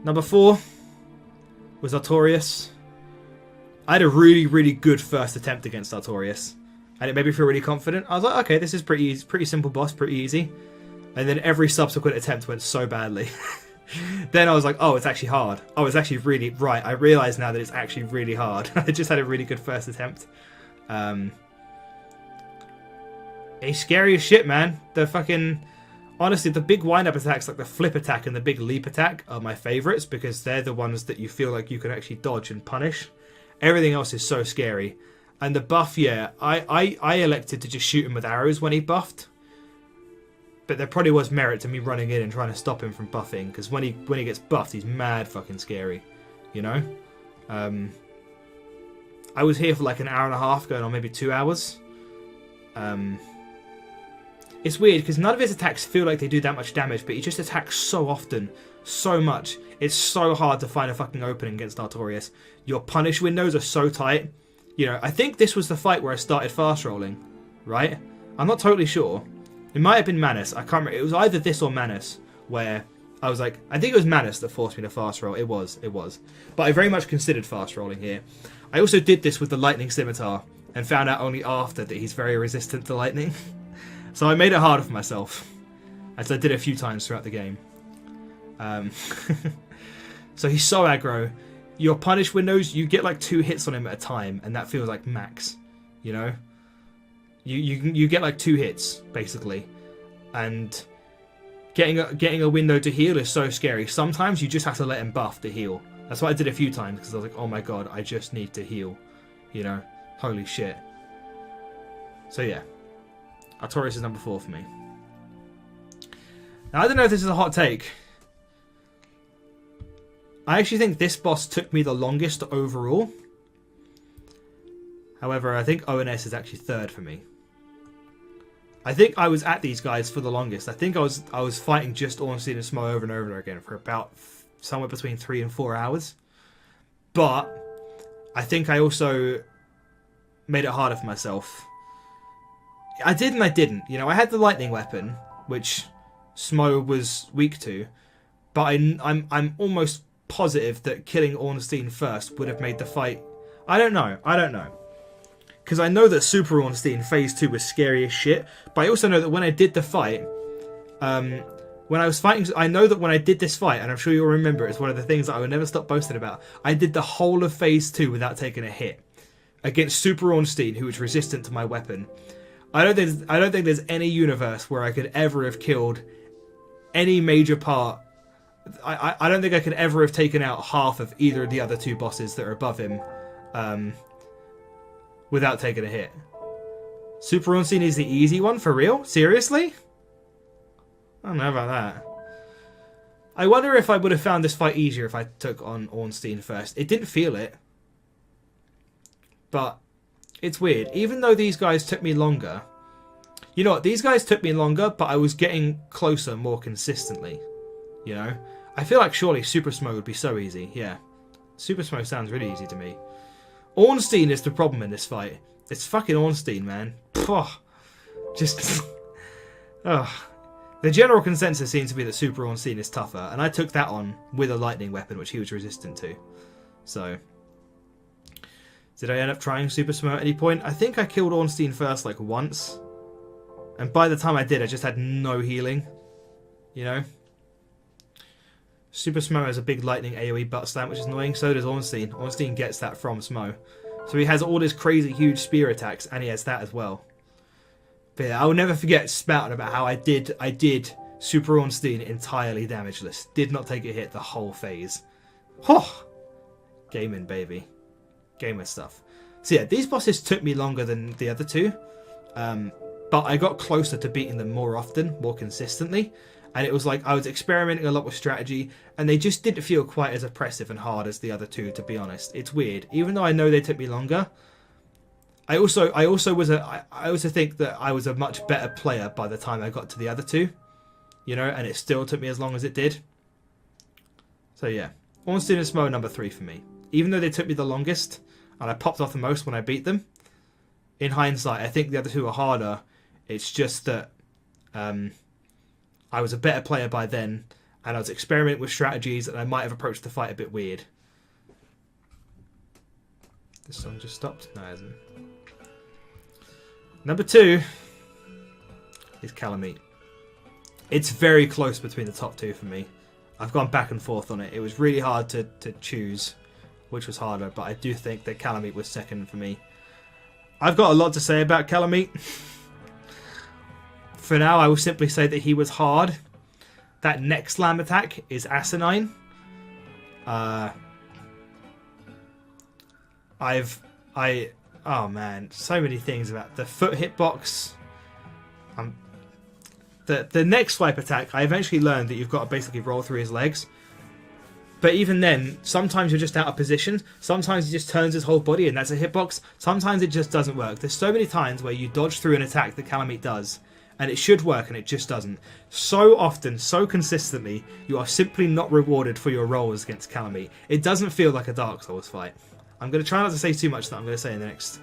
Number 4 was Artorias. I had a really, really good first attempt against Artorias, and it made me feel really confident. I was like, okay, this is pretty easy, pretty simple boss, pretty easy. And then every subsequent attempt went so badly. Then I was like, oh, it's actually hard. Oh, it's actually really right. I realise now that it's actually really hard. I just had a really good first attempt. He's scary as shit, man. The fucking... Honestly, the big wind-up attacks, like the flip attack and the big leap attack, are my favourites because they're the ones that you feel like you can actually dodge and punish. Everything else is so scary. And the buff, yeah, I elected to just shoot him with arrows when he buffed. But there probably was merit to me running in and trying to stop him from buffing, because when he gets buffed, he's mad fucking scary, you know? I was here for like an hour and a half, going on maybe 2 hours. It's weird, because none of his attacks feel like they do that much damage, but he just attacks so often, so much. It's so hard to find a fucking opening against Artorias. Your punish windows are so tight. You know, I think this was the fight where I started fast rolling, right? I'm not totally sure. It might have been Manus. I can't remember. It was either this or Manus, where I was like, I think it was Manus that forced me to fast roll. It was. But I very much considered fast rolling here. I also did this with the Lightning Scimitar, and found out only after that he's very resistant to lightning. So I made it harder for myself, as I did a few times throughout the game. So he's so aggro. Your punish windows, you get like 2 hits on him at a time, and that feels like max, you know? You get like 2 hits, basically. And getting a window to heal is so scary. Sometimes you just have to let him buff to heal. That's what I did a few times, because I was like, oh my god, I just need to heal. You know? Holy shit. So yeah. Artorias is number 4 for me. Now, I don't know if this is a hot take. I actually think this boss took me the longest overall. However, I think ONS is actually 3rd for me. I think I was at these guys for the longest. I think I was fighting just Ornstein and Smo over and over again for about somewhere between 3 and 4 hours. But I think I also made it harder for myself. I did and I didn't. You know, I had the lightning weapon, which Smo was weak to, but I'm almost positive that killing Ornstein first would have made the fight... I don't know. Because I know that Super Ornstein Phase 2 was scary as shit, but I also know that when I did the fight, when I was fighting... I know that when I did this fight, and I'm sure you'll remember, it's one of the things that I would never stop boasting about, I did the whole of Phase 2 without taking a hit against Super Ornstein, who was resistant to my weapon. I don't think there's any universe where I could ever have killed any major part. I don't think I could ever have taken out half of either of the other 2 bosses that are above him without taking a hit. Super Ornstein is the easy one, for real? Seriously? I don't know about that. I wonder if I would have found this fight easier if I took on Ornstein first. It didn't feel it. But... it's weird. Even though these guys took me longer... You know what? These guys took me longer, but I was getting closer more consistently. You know? I feel like surely Super Smo would be so easy. Yeah. Super Smo sounds really easy to me. Ornstein is the problem in this fight. It's fucking Ornstein, man. Just... Ugh. The general consensus seems to be that Super Ornstein is tougher, and I took that on with a lightning weapon, which he was resistant to. So, did I end up trying Super Smo at any point? I think I killed Ornstein first, like, once. And by the time I did, I just had no healing. You know? Super Smo has a big lightning AoE butt slam, which is annoying. So does Ornstein. Ornstein gets that from Smo. So he has all his crazy huge spear attacks, and he has that as well. But yeah, I'll never forget spouting about how I did Super Ornstein entirely damageless. Did not take a hit the whole phase. Oh! Gaming, baby. Gamer stuff. So yeah, these bosses took me longer than the other two. But I got closer to beating them more often, more consistently. And it was like I was experimenting a lot with strategy, and they just didn't feel quite as oppressive and hard as the other two, to be honest. It's weird. Even though I know they took me longer, I also think that I was a much better player by the time I got to the other two. You know, and it still took me as long as it did. So yeah. Ornstein and Smo number 3 for me. Even though they took me the longest, and I popped off the most when I beat them, in hindsight, I think the other two are harder. It's just that I was a better player by then, and I was experimenting with strategies, and I might have approached the fight a bit weird. This song just stopped? No, it hasn't. Number 2 is Calamite. It's very close between the top 2 for me. I've gone back and forth on it. It was really hard to choose which was harder, but I do think that Calamite was second for me. I've got a lot to say about Calamite. For now, I will simply say that he was hard. That next slam attack is asinine. Oh man, so many things about the foot hitbox. The next swipe attack, I eventually learned that you've got to basically roll through his legs. But even then, sometimes you're just out of position. Sometimes he just turns his whole body and that's a hitbox. Sometimes it just doesn't work. There's so many times where you dodge through an attack that Calamite does, and it should work and it just doesn't. So often, so consistently, you are simply not rewarded for your rolls against Calamite. It doesn't feel like a Dark Souls fight. I'm going to try not to say too much that I'm going to say in the next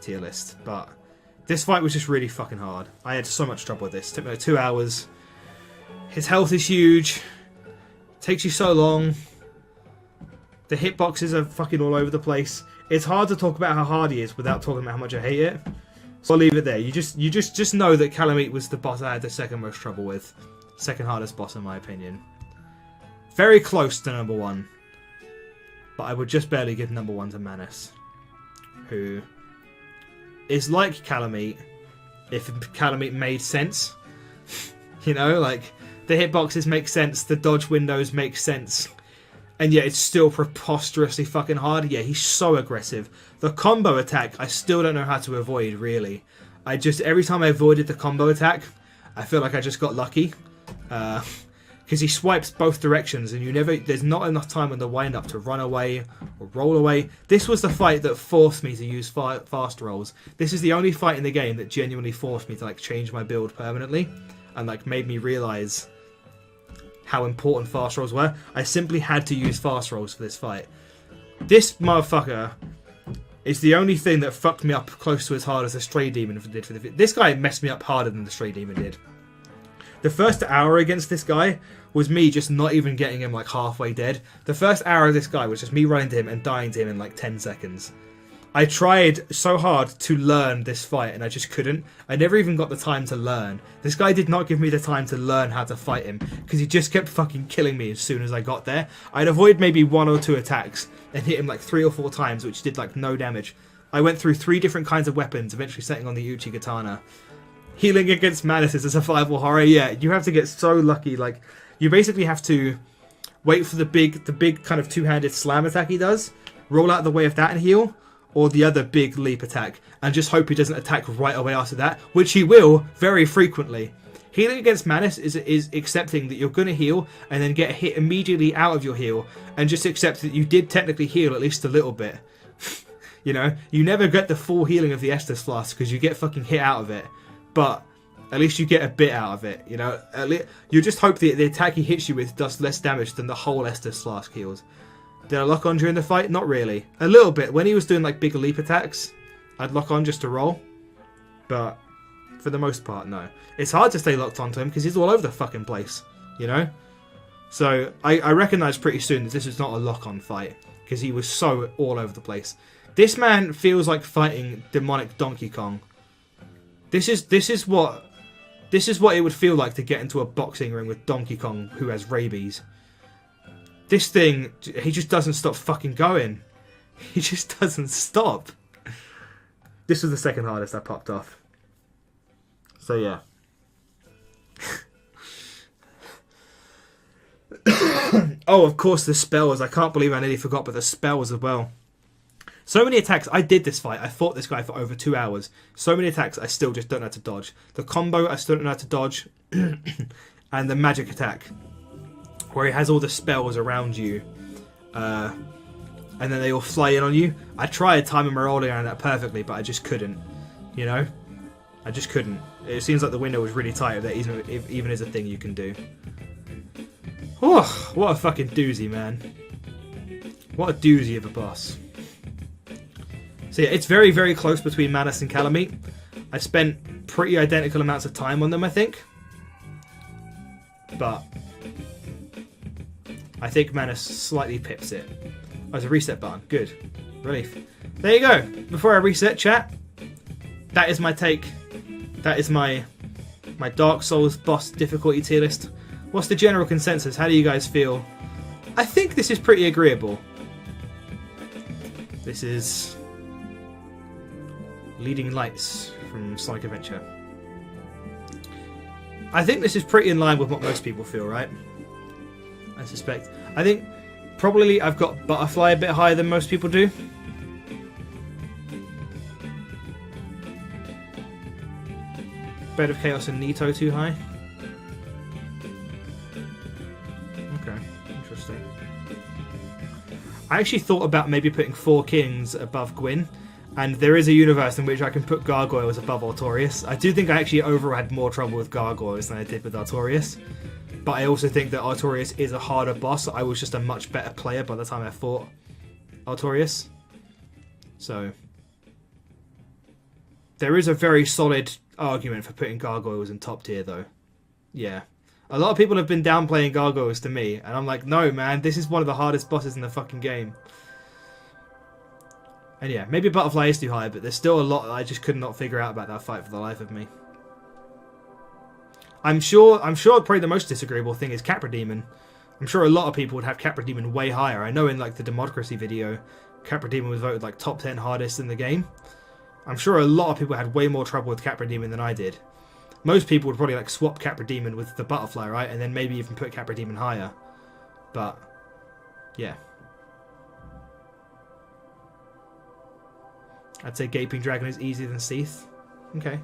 tier list, but this fight was just really fucking hard. I had so much trouble with this. It took me like 2 hours. His health is huge. Takes you so long. The hitboxes are fucking all over the place. It's hard to talk about how hard he is without talking about how much I hate it. So I'll leave it there. You just know that Calamite was the boss I had the second most trouble with. Second hardest boss in my opinion. Very close to number 1. But I would just barely give number 1 to Manus. Who is like Calamite if Calamite made sense. You know, like the hitboxes make sense, the dodge windows make sense, and yet it's still preposterously fucking hard. Yeah, he's so aggressive. The combo attack, I still don't know how to avoid, really. Every time I avoided the combo attack, I feel like I just got lucky. Because he swipes both directions, and there's not enough time on the wind up to run away or roll away. This was the fight that forced me to use fast rolls. This is the only fight in the game that genuinely forced me to like change my build permanently, and like made me realize how important fast rolls were. I simply had to use fast rolls for this fight. This motherfucker is the only thing that fucked me up close to as hard as the Stray Demon did for the video. This guy messed me up harder than the Stray Demon did. The first hour against this guy was me just not even getting him like halfway dead. The first hour of this guy was just me running to him and dying to him in like 10 seconds. I tried so hard to learn this fight and I just couldn't. I never even got the time to learn. This guy did not give me the time to learn how to fight him because he just kept fucking killing me as soon as I got there. I'd avoid maybe 1 or 2 attacks and hit him like 3 or 4 times, which did like no damage. I went through 3 different kinds of weapons, eventually setting on the Uchi Katana. Healing against Manus is a survival horror. Yeah, you have to get so lucky. Like, you basically have to wait for the big kind of two-handed slam attack he does, roll out of the way of that and heal, or the other big leap attack, and just hope he doesn't attack right away after that, which he will very frequently. Healing against Manus is accepting that you're going to heal and then get hit immediately out of your heal, and just accept that you did technically heal at least a little bit. You know, you never get the full healing of the Estus Flask because you get fucking hit out of it. But at least you get a bit out of it, you know. You just hope the attack he hits you with does less damage than the whole Estus Flask heals. Did I lock on during the fight? Not really. A little bit. When he was doing like big leap attacks, I'd lock on just to roll. But For the most part, no. It's hard to stay locked onto him because he's all over the fucking place, you know? So I recognised pretty soon that this is not a lock-on fight because he was so all over the place. This man feels like fighting demonic Donkey Kong. This is what it would feel like to get into a boxing ring with Donkey Kong who has rabies. This thing, he just doesn't stop fucking going. He just doesn't stop. This was the second hardest I popped off. So yeah. Oh, of course the spells. I can't believe I nearly forgot, but the spells as well. So many attacks. I did this fight. I fought this guy for over 2 hours. So many attacks I still just don't know how to dodge. The combo I still don't know how to dodge. And the magic attack, where he has all the spells around you. And then they all fly in on you. I tried timing my rolling around that perfectly, but I just couldn't. You know? I just couldn't. It seems like the window was really tight if that even is a thing you can do. Oh, what a fucking doozy, man. What a doozy of a boss. So yeah, it's very, very close between Manus and Calamite. I spent pretty identical amounts of time on them, I think. But I think Manus slightly pips it. Oh, there's a reset button. Good. Relief. There you go. Before I reset, chat, that is my take. That is my Dark Souls boss difficulty tier list. What's the general consensus? How do you guys feel? I think this is pretty agreeable. This is Leading Lights from Sonic Adventure. I think this is pretty in line with what most people feel, right? I suspect. I think probably I've got Butterfly a bit higher than most people do. Bed of Chaos and Nito too high. Okay, interesting. I actually thought about maybe putting Four Kings above Gwyn, and there is a universe in which I can put Gargoyles above Artorias. I do think I actually overall had more trouble with Gargoyles than I did with Artorias, but I also think that Artorias is a harder boss. I was just a much better player by the time I fought Artorias. So there is a very solid argument for putting Gargoyles in top tier, though. Yeah. A lot of people have been downplaying Gargoyles to me, and I'm like, no, man, this is one of the hardest bosses in the fucking game. And yeah, maybe Butterfly is too high, but there's still a lot that I just could not figure out about that fight for the life of me. I'm sure probably the most disagreeable thing is Capra Demon. I'm sure a lot of people would have Capra Demon way higher. I know in like the Democracy video, Capra Demon was voted like top 10 hardest in the game. I'm sure a lot of people had way more trouble with Capra Demon than I did. Most people would probably like swap Capra Demon with the Butterfly, right? And then maybe even put Capra Demon higher. But yeah. I'd say Gaping Dragon is easier than Seath. Okay.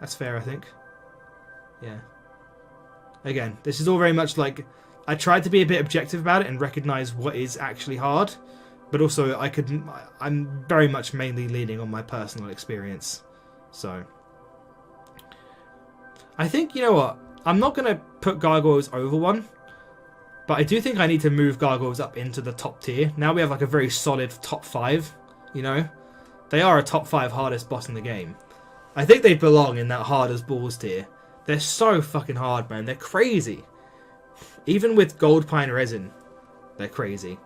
That's fair, I think. Yeah. Again, this is all very much like... I tried to be a bit objective about it and recognise what is actually hard. But also, I'm very much mainly leaning on my personal experience. So... I think, you know what? I'm not going to put Gargoyles over one. But I do think I need to move Gargoyles up into the top tier. Now we have like a very solid top 5, you know? They are a top 5 hardest boss in the game. I think they belong in that hard as balls tier. They're so fucking hard, man. They're crazy. Even with Gold Pine Resin, they're crazy.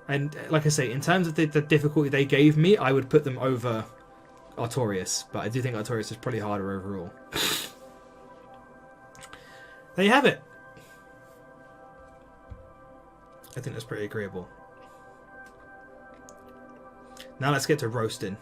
And like I say, in terms of the difficulty they gave me, I would put them over Artorias. But I do think Artorias is probably harder overall. There you have it. I think that's pretty agreeable. Now let's get to roasting.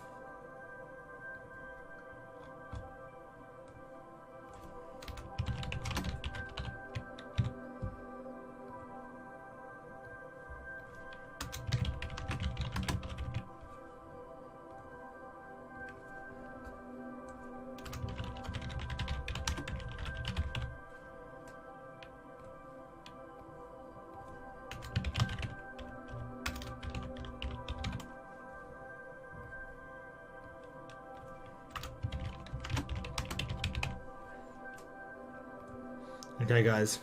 Okay, guys.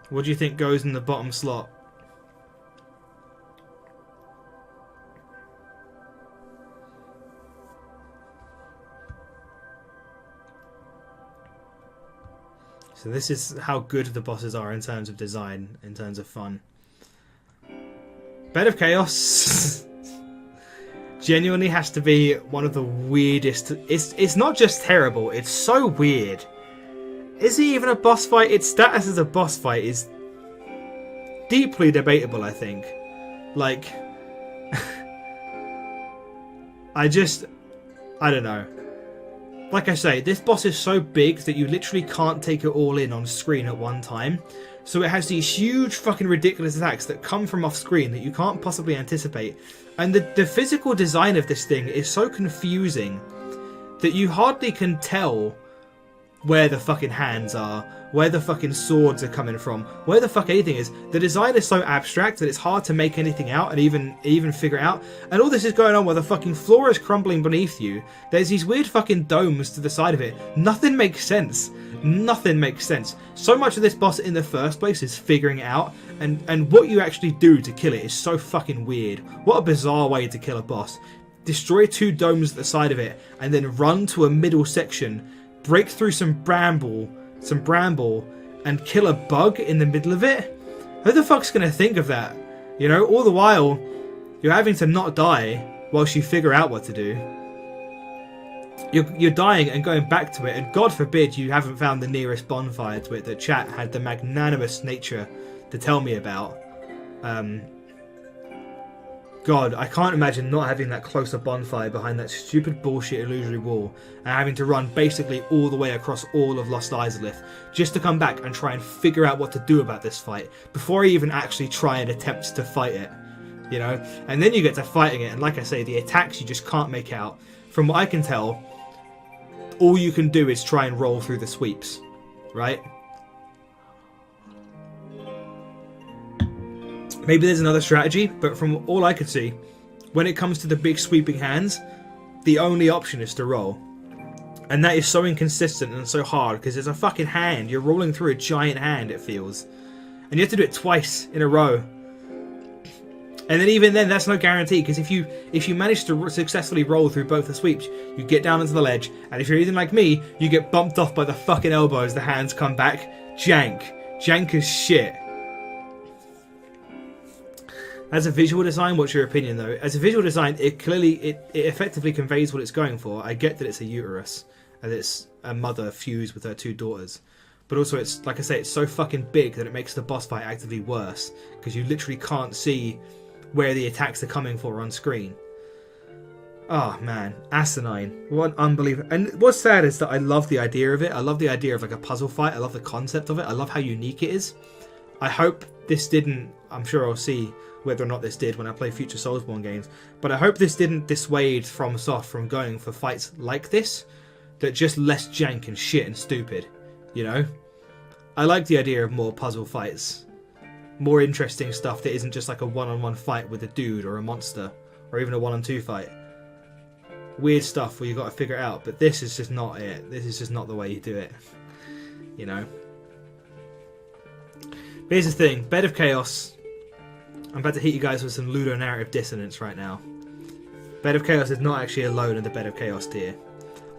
What do you think goes in the bottom slot? So this is how good the bosses are in terms of design, in terms of fun. Bed of Chaos genuinely has to be one of the weirdest. It's not just terrible, it's so weird. Is he even a boss fight? Its status as a boss fight is deeply debatable, I think. Like, I don't know. Like I say, this boss is so big that you literally can't take it all in on screen at one time. So it has these huge fucking ridiculous attacks that come from off screen that you can't possibly anticipate. And the physical design of this thing is so confusing that you hardly can tell where the fucking hands are, where the fucking swords are coming from, where the fuck anything is. The design is so abstract that it's hard to make anything out and even figure it out. And all this is going on while the fucking floor is crumbling beneath you. There's these weird fucking domes to the side of it. Nothing makes sense. Nothing makes sense. So much of this boss in the first place is figuring it out, and what you actually do to kill it is so fucking weird. What a bizarre way to kill a boss. Destroy 2 domes at the side of it, and then run to a middle section, break through some bramble, and kill a bug in the middle of it? Who the fuck's gonna think of that? You know, all the while, you're having to not die whilst you figure out what to do. You're dying and going back to it, and God forbid you haven't found the nearest bonfire to it that chat had the magnanimous nature to tell me about. God, I can't imagine not having that closer bonfire behind that stupid bullshit illusory wall and having to run basically all the way across all of Lost Izalith just to come back and try and figure out what to do about this fight before I even actually try and attempt to fight it. You know? And then you get to fighting it, and like I say, the attacks you just can't make out. From what I can tell, all you can do is try and roll through the sweeps, right? Maybe there's another strategy, but from all I could see, when it comes to the big sweeping hands, the only option is to roll. And that is so inconsistent and so hard, because it's a fucking hand. You're rolling through a giant hand, it feels. And you have to do it twice in a row. And then even then, that's no guarantee, because if you manage to successfully roll through both the sweeps, you get down onto the ledge, and if you're anything like me, you get bumped off by the fucking elbow as the hands come back. Jank. Jank as shit. As a visual design, what's your opinion though? As a visual design, it effectively conveys what it's going for. I get that it's a uterus, and it's a mother fused with her 2 daughters. But also, it's, like I say, it's so fucking big that it makes the boss fight actively worse, because you literally can't see where the attacks are coming for on screen. Oh man, asinine. What unbelievable. And what's sad is that I love the idea of it. I love the idea of like a puzzle fight. I love the concept of it. I love how unique it is. I hope this didn't, I'm sure I'll see whether or not this did when I play future Soulsborne games, but I hope this didn't dissuade FromSoft from going for fights like this, that just less jank and shit and stupid, you know? I like the idea of more puzzle fights, more interesting stuff that isn't just like a one-on-one fight with a dude or a monster, or even a one-on-two fight. Weird stuff where you got to figure it out, but this is just not it. This is just not the way you do it, you know? But here's the thing, Bed of Chaos. I'm about to hit you guys with some ludonarrative dissonance right now. Bed of Chaos is not actually alone in the Bed of Chaos tier.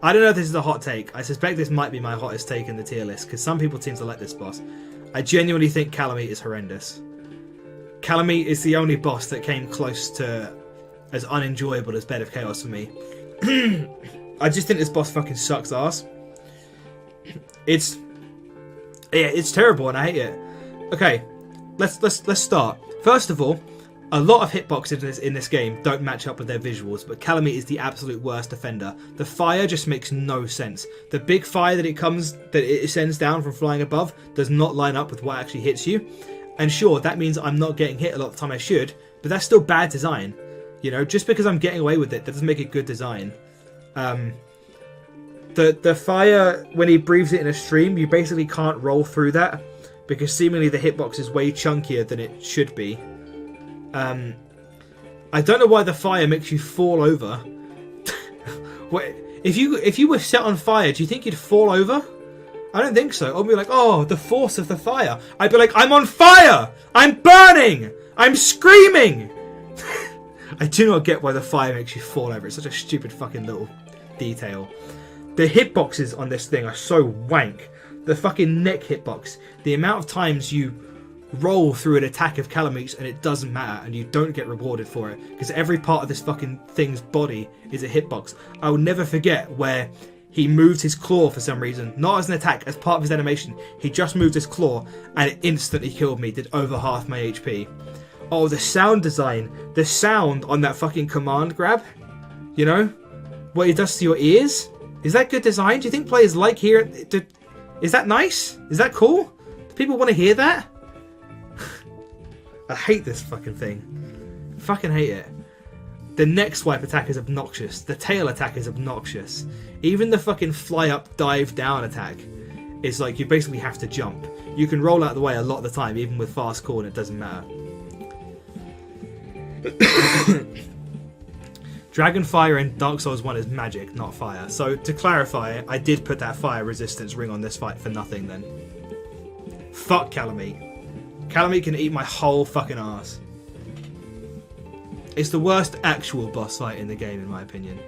I don't know if this is a hot take. I suspect this might be my hottest take in the tier list, because some people seem to like this boss. I genuinely think Calamite is horrendous. Calamite is the only boss that came close to as unenjoyable as Bed of Chaos for me. I just think this boss fucking sucks ass. It's terrible and I hate it. Okay, let's start. First of all, a lot of hitboxes in this game don't match up with their visuals, but Calamite is the absolute worst offender. The fire just makes no sense. The big fire that it sends down from flying above does not line up with what actually hits you. And sure, that means I'm not getting hit a lot of the time I should, but that's still bad design. You know, just because I'm getting away with it, that doesn't make it good design. The fire, when he breathes it in a stream, you basically can't roll through that, because seemingly the hitbox is way chunkier than it should be. I don't know why the fire makes you fall over. If you were set on fire, do you think you'd fall over? I don't think so. I'd be like, oh, the force of the fire. I'd be like, I'm on fire! I'm burning! I'm screaming! I do not get why the fire makes you fall over. It's such a stupid fucking little detail. The hitboxes on this thing are so wank. the fucking neck hitbox, the amount of times you roll through an attack of Calamete's and it doesn't matter and you don't get rewarded for it because every part of this fucking thing's body is a hitbox. I will never forget where he moved his claw for some reason, not as an attack, as part of his animation. He just moved his claw and it instantly killed me, did over half my HP. Oh, the sound design, the sound on that fucking command grab, you know, what it does to your ears. Is that good design? Do you think players like hearing? Is that nice? Is that cool? Do people want to hear that? I hate this fucking thing. Fucking hate it. The neck swipe attack is obnoxious. The tail attack is obnoxious. Even the fucking fly up, dive down attack is like you basically have to jump. You can roll out of the way a lot of the time, even with fast core, and it doesn't matter. Dragonfire in Dark Souls 1 is magic, not fire. So to clarify, I did put that fire resistance ring on this fight for nothing then. Fuck Calamite. Calamite can eat my whole fucking ass. It's the worst actual boss fight in the game, in my opinion.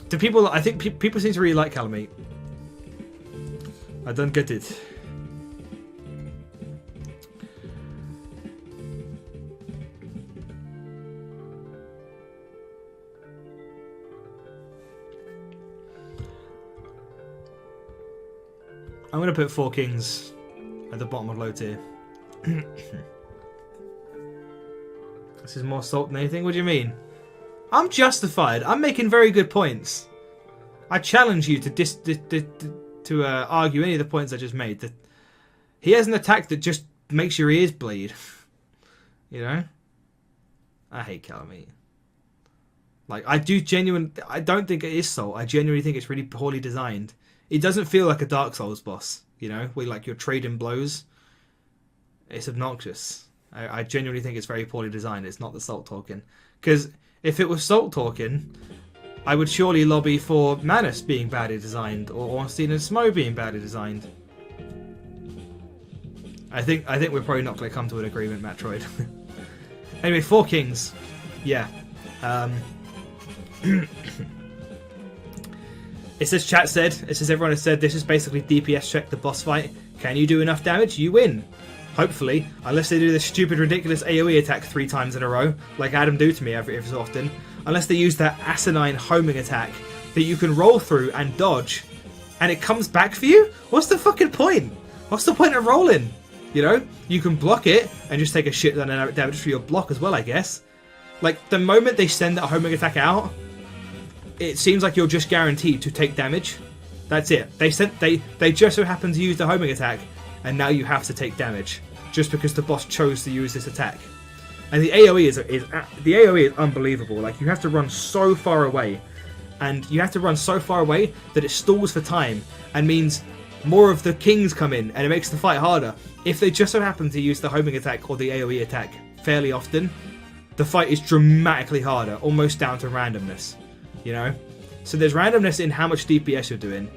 Do people? I think people seem to really like Calamite. I don't get it. I'm going to put 4 Kings at the bottom of low tier. This is more salt than anything? What do you mean? I'm justified. I'm making very good points. I challenge you to argue any of the points I just made. That he has an attack that just makes your ears bleed. You know? I hate Calamite. Like, I don't think it is salt. I genuinely think it's really poorly designed. It doesn't feel like a Dark Souls boss, you know, where like you're trading blows. It's obnoxious. I genuinely think it's very poorly designed. It's not the salt talking. Because if it was salt talking, I would surely lobby for Manus being badly designed or Ornstein and Smo being badly designed. I think we're probably not going to come to an agreement, Metroid. Anyway, 4 Kings. Yeah. It says everyone has said this is basically DPS check the boss fight. Can you do enough damage? You win. Hopefully, unless they do this stupid ridiculous AoE attack 3 times in a row, like Adam do to me every so often. Unless they use that asinine homing attack that you can roll through and dodge, and it comes back for you? What's the fucking point? What's the point of rolling? You know? You can block it and just take a shit ton of damage for your block as well, I guess. Like, the moment they send that homing attack out, it seems like you're just guaranteed to take damage. That's it. They just so happen to use the homing attack, and now you have to take damage just because the boss chose to use this attack. And the AoE is unbelievable. Like, you have to run so far away, and you have to run so far away that it stalls for time and means more of the kings come in, and it makes the fight harder. If they just so happen to use the homing attack or the AoE attack fairly often, the fight is dramatically harder, almost down to randomness. You know? So there's randomness in how much DPS you're doing,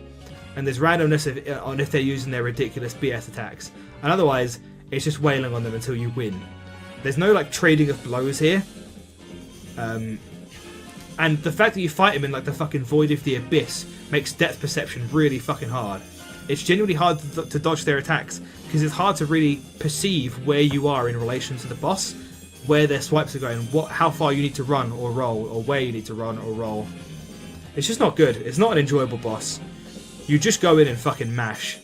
and there's randomness on if they're using their ridiculous BS attacks. And otherwise, it's just wailing on them until you win. There's no, like, trading of blows here. And the fact that you fight him in, like, the fucking Void of the Abyss makes depth perception really fucking hard. It's genuinely hard to dodge their attacks, because it's hard to really perceive where you are in relation to the boss, where their swipes are going, how far you need to run or roll, or where you need to run or roll. It's just not good. It's not an enjoyable boss. You just go in and fucking mash.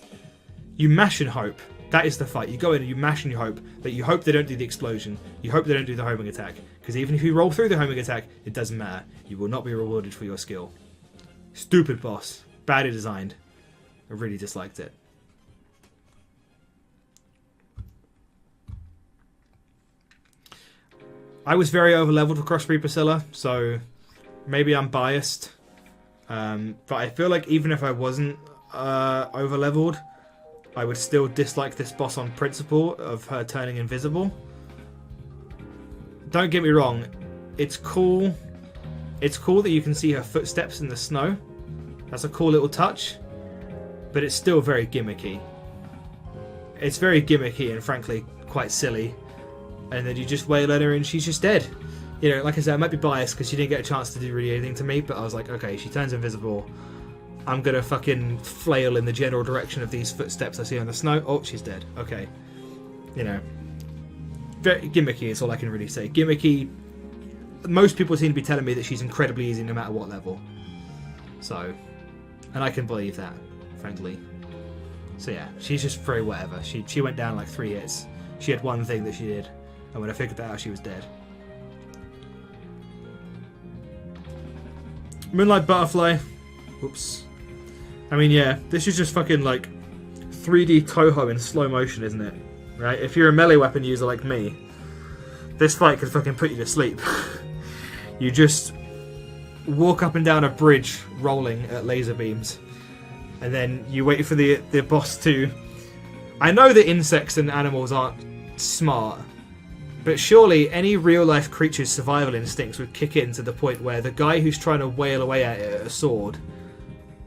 You mash and hope. That is the fight. You go in and you mash and you hope they don't do the explosion. You hope they don't do the homing attack. Because even if you roll through the homing attack, it doesn't matter. You will not be rewarded for your skill. Stupid boss. Badly designed. I really disliked it. I was very over-leveled for Cross Reaper Scylla, so maybe I'm biased. But I feel like even if I wasn't over-leveled, I would still dislike this boss on principle of her turning invisible. Don't get me wrong, it's cool. It's cool that you can see her footsteps in the snow. That's a cool little touch. But it's still very gimmicky. It's very gimmicky and frankly quite silly. And then you just wail at her and she's just dead. You know, like I said, I might be biased because she didn't get a chance to do really anything to me, but I was like, okay, she turns invisible. I'm gonna fucking flail in the general direction of these footsteps I see on the snow. Oh, she's dead. Okay. You know. Very gimmicky is all I can really say. Gimmicky. Most people seem to be telling me that she's incredibly easy no matter what level. So, and I can believe that, frankly. So yeah, she's just very whatever. She went down like 3 hits. She had one thing that she did, and when I figured that out, she was dead. Moonlight Butterfly. Oops. I mean, yeah, this is just fucking like 3D Toho in slow motion, isn't it? Right? If you're a melee weapon user like me, this fight could fucking put you to sleep. You just walk up and down a bridge rolling at laser beams, and then you wait for the boss to... I know that insects and animals aren't smart, but surely any real-life creature's survival instincts would kick in to the point where the guy who's trying to wail away at it at a sword,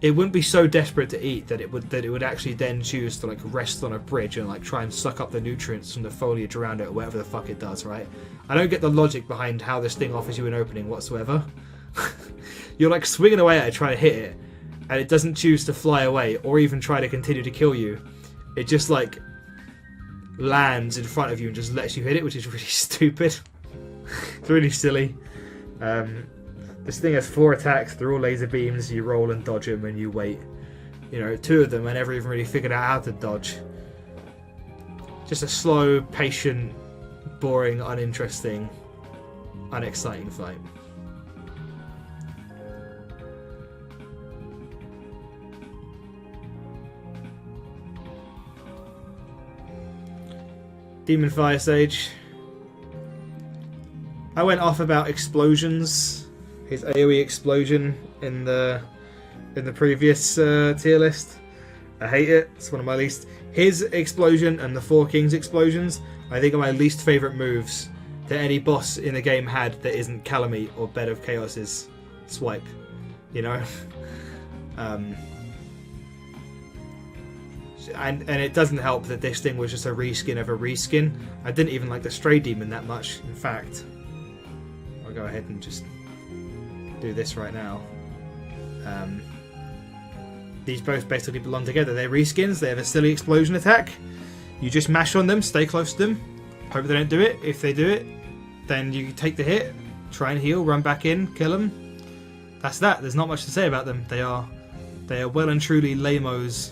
it wouldn't be so desperate to eat that it would actually then choose to like rest on a bridge and like try and suck up the nutrients from the foliage around it or whatever the fuck it does, right? I don't get the logic behind how this thing offers you an opening whatsoever. You're like swinging away at it trying to hit it, and it doesn't choose to fly away or even try to continue to kill you. It just like lands in front of you and just lets you hit it, which is really stupid. It's really silly. This thing has 4 attacks, they're all laser beams, you roll and dodge them and you wait. You know, 2 of them I never even really figured out how to dodge. Just a slow, patient, boring, uninteresting, unexciting fight. Demon Fire Sage. I went off about explosions. His AoE explosion in the previous tier list. I hate it. It's one of my least. His explosion and the Four Kings explosions, I think, are my least favourite moves that any boss in the game had that isn't Calamite or Bed of Chaos's swipe. You know? And it doesn't help that this thing was just a reskin of a reskin. I didn't even like the Stray Demon that much. In fact, I'll go ahead and just do this right now. These both basically belong together. They're reskins. They have a silly explosion attack. You just mash on them, stay close to them, hope they don't do it. If they do it, then you take the hit, try and heal, run back in, kill them. That's that. There's not much to say about them. They are well and truly lamos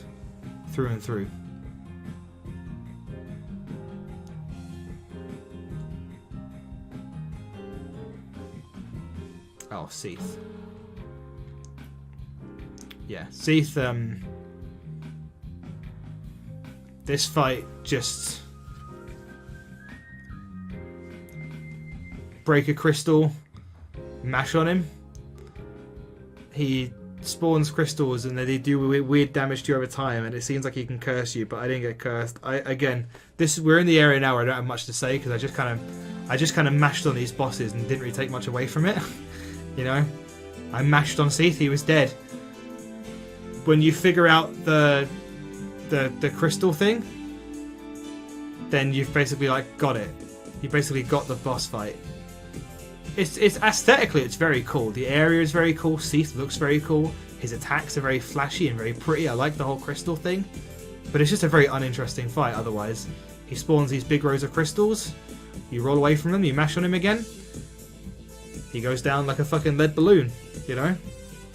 through and through. Oh, Seath. Yeah, Seath, this fight just... break a crystal, mash on him. He spawns crystals and they do weird damage to you over time, and it seems like he can curse you, but I didn't get cursed. We're in the area now where I don't have much to say because I just kind of mashed on these bosses and didn't really take much away from it. You know, I mashed on Seath, he was dead. When you figure out the crystal thing, then you've basically like got it. You basically got the boss fight. It's aesthetically it's very cool. The area is very cool. Seath looks very cool. His attacks are very flashy and very pretty. I like the whole crystal thing, but it's just a very uninteresting fight otherwise. He spawns these big rows of crystals. You roll away from them. You mash on him again. He goes down like a fucking lead balloon. You know,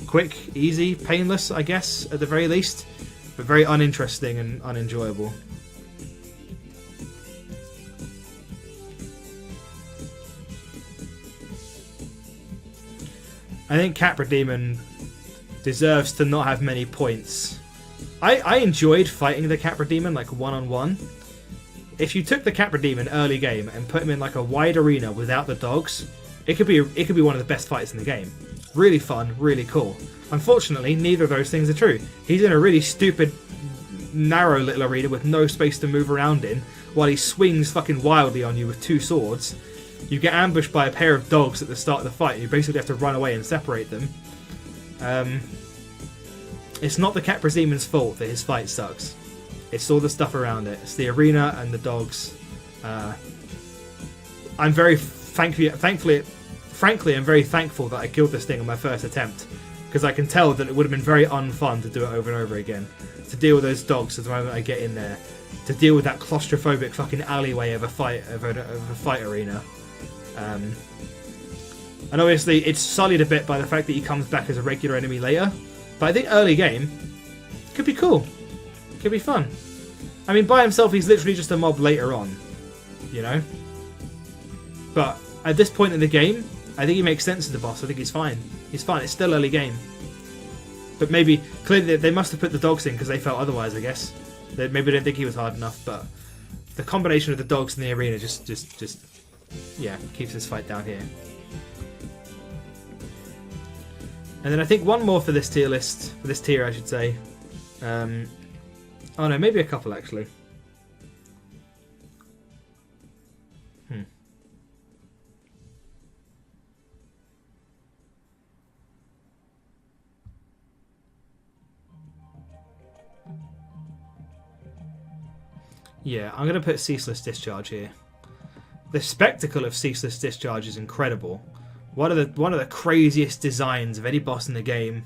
quick, easy, painless, I guess at the very least, but very uninteresting and unenjoyable. I think Capra Demon deserves to not have many points. I enjoyed fighting the Capra Demon like one-on-one. If you took the Capra Demon early game and put him in like a wide arena without the dogs, it could be one of the best fights in the game. Really fun, really cool. Unfortunately, neither of those things are true. He's in a really stupid, narrow little arena with no space to move around in, while he swings fucking wildly on you with 2 swords. You get ambushed by a pair of dogs at the start of the fight, and you basically have to run away and separate them. It's not the Capra Demon's fault that his fight sucks. It's all the stuff around it. It's the arena and the dogs. I'm very frankly, I'm very thankful that I killed this thing on my first attempt, because I can tell that it would have been very unfun to do it over and over again. To deal with those dogs at the moment I get in there. To deal with that claustrophobic fucking alleyway of a fight arena. And obviously it's sullied a bit by the fact that he comes back as a regular enemy later. But I think early game could be cool. Could be fun. I mean, by himself he's literally just a mob later on. You know? But at this point in the game, I think he makes sense as the boss. I think he's fine. He's fine. It's still early game. But maybe, clearly they must have put the dogs in because they felt otherwise, I guess. They maybe didn't think he was hard enough, but the combination of the dogs in the arena just yeah, keeps this fight down here. And then I think one more for this tier list, for this tier I should say. Oh no, maybe a couple actually. Yeah, I'm going to put Ceaseless Discharge here. The spectacle of Ceaseless Discharge is incredible. One of the craziest designs of any boss in the game.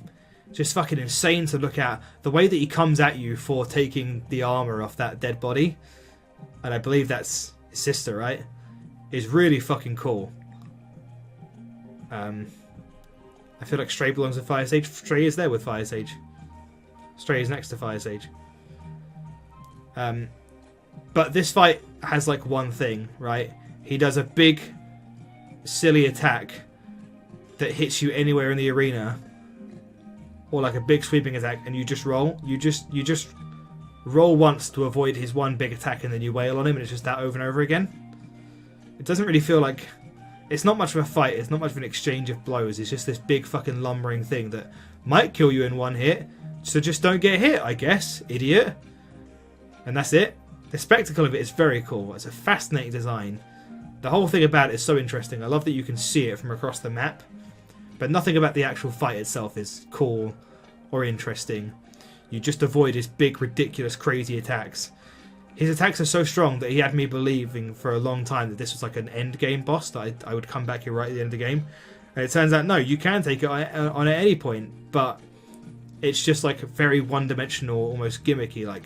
Just fucking insane to look at. The way that he comes at you for taking the armor off that dead body, and I believe that's his sister, right? Is really fucking cool. I feel like Stray belongs with Fire Sage. Stray is there with Fire Sage. Stray is next to Fire Sage. But this fight has like one thing, right? He does a big, silly attack that hits you anywhere in the arena, or like a big sweeping attack, and you just roll. You just roll once to avoid his one big attack, and then you wail on him, and it's just that over and over again. It doesn't really feel like... It's not much of a fight. It's not much of an exchange of blows. It's just this big fucking lumbering thing that might kill you in one hit. So just don't get hit, I guess, idiot. And that's it. The spectacle of it is very cool. It's a fascinating design. The whole thing about it is so interesting. I love that you can see it from across the map. But nothing about the actual fight itself is cool or interesting. You just avoid his big, ridiculous, crazy attacks. His attacks are so strong that he had me believing for a long time that this was like an end game boss, that I would come back here right at the end of the game. And it turns out, no, you can take it on at any point. But it's just like very one-dimensional, almost gimmicky, like...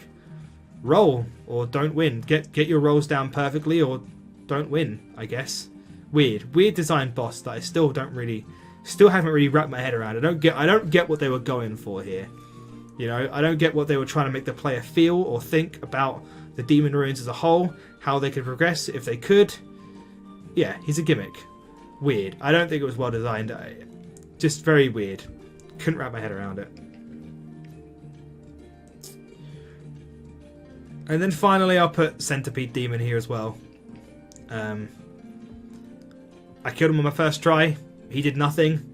Roll or don't win. Get your rolls down perfectly or don't win, I guess. Weird designed boss that I still haven't really wrapped my head around. I don't get what they were going for here. You know, I don't get what they were trying to make the player feel or think about the Demon Ruins as a whole, how they could progress if they could. Yeah, he's a gimmick. Weird. I don't think it was well designed. Just very weird. Couldn't wrap my head around it. And then finally I'll put Centipede Demon here as well. I killed him on my first try. He did nothing.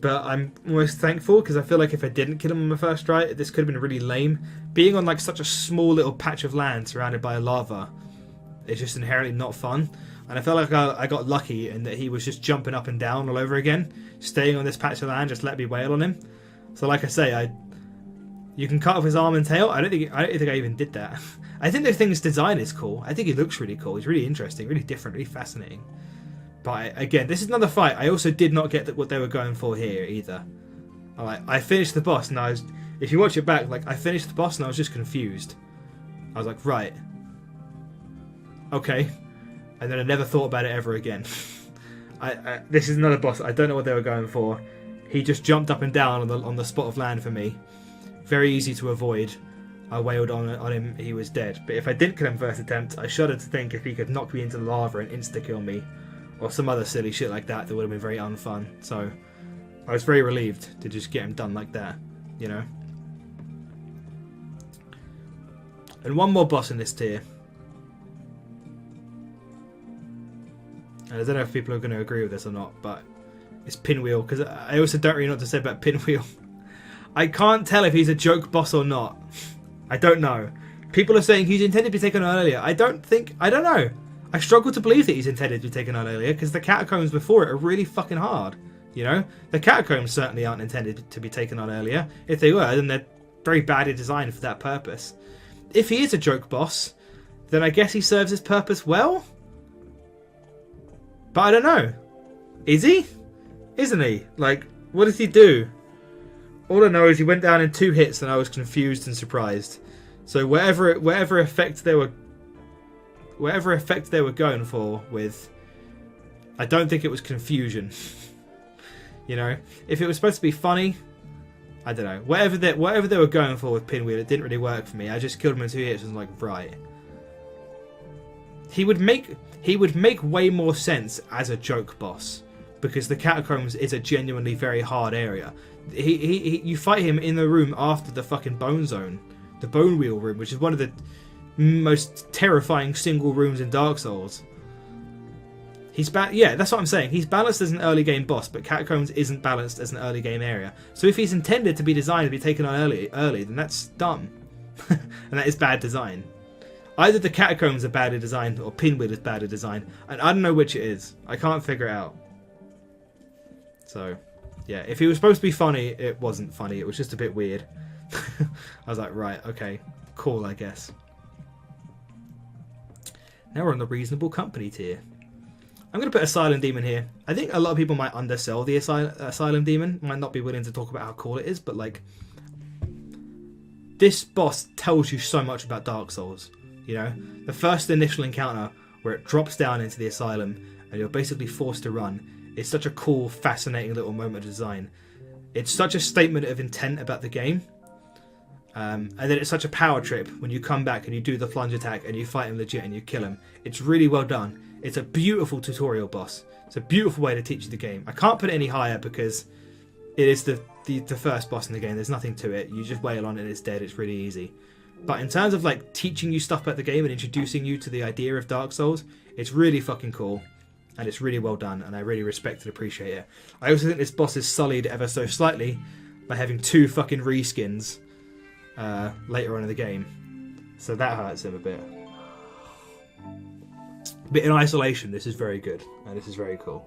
But I'm almost thankful, because I feel like if I didn't kill him on my first try, this could have been really lame. Being on like such a small little patch of land surrounded by lava is just inherently not fun. And I felt like I got lucky in that he was just jumping up and down all over again. Staying on this patch of land just let me wail on him. So like I say, you can cut off his arm and tail. I don't think I even did that. I think the thing's design is cool. I think he looks really cool. He's really interesting, really different, really fascinating. But again, this is another fight. I also did not get what they were going for here either. I finished the boss and if you watch it back, like I finished the boss and I was just confused. I was like, right, okay, and then I never thought about it ever again. This is another boss. I don't know what they were going for. He just jumped up and down on the spot of land for me. Very easy to avoid. I wailed on him, he was dead. But if I didn't kill him first attempt, I shuddered to think if he could knock me into the lava and insta-kill me, or some other silly shit like that would have been very unfun. So I was very relieved to just get him done like that, you know. And one more boss in this tier. And I don't know if people are going to agree with this or not, but it's Pinwheel, because I also don't really know what to say about Pinwheel. I can't tell if he's a joke boss or not. I don't know. People are saying he's intended to be taken on earlier. I don't know. I struggle to believe that he's intended to be taken on earlier, because the catacombs before it are really fucking hard. You know? The catacombs certainly aren't intended to be taken on earlier. If they were, then they're very badly designed for that purpose. If he is a joke boss, then I guess he serves his purpose well? But I don't know. Is he? Isn't he? Like, what does he do? All I know is he went down in 2 hits, and I was confused and surprised. So whatever effect they were going for with, I don't think it was confusion. You know, if it was supposed to be funny, I don't know. Whatever they were going for with Pinwheel, it didn't really work for me. I just killed him in 2 hits and was like, right. He would make way more sense as a joke boss, because the catacombs is a genuinely very hard area. You fight him in the room after the fucking bone zone, the bone wheel room, which is one of the most terrifying single rooms in Dark Souls. Yeah, that's what I'm saying. He's balanced as an early game boss, but Catacombs isn't balanced as an early game area. So if he's intended to be designed to be taken on early, then that's dumb. And that is bad design. Either the Catacombs are badly designed, or Pinwheel is badly designed, and I don't know which it is. I can't figure it out. So, yeah, if he was supposed to be funny, it wasn't funny. It was just a bit weird. I was like, right, okay, cool, I guess. Now we're on the reasonable company tier. I'm going to put Asylum Demon here. I think a lot of people might undersell the Asylum Demon. Might not be willing to talk about how cool it is, but like, this boss tells you so much about Dark Souls. You know, the first initial encounter where it drops down into the Asylum and you're basically forced to run. It's such a cool, fascinating little moment of design. It's such a statement of intent about the game. And then it's such a power trip when you come back and you do the plunge attack and you fight him legit and you kill him. It's really well done. It's a beautiful tutorial boss. It's a beautiful way to teach you the game. I can't put it any higher because it is the first boss in the game. There's nothing to it. You just wail on it and it's dead. It's really easy. But in terms of like teaching you stuff about the game and introducing you to the idea of Dark Souls, it's really fucking cool. And it's really well done, and I really respect and appreciate it. I also think this boss is sullied ever so slightly by having 2 fucking reskins later on in the game. So that hurts him a bit. But in isolation, this is very good, and this is very cool.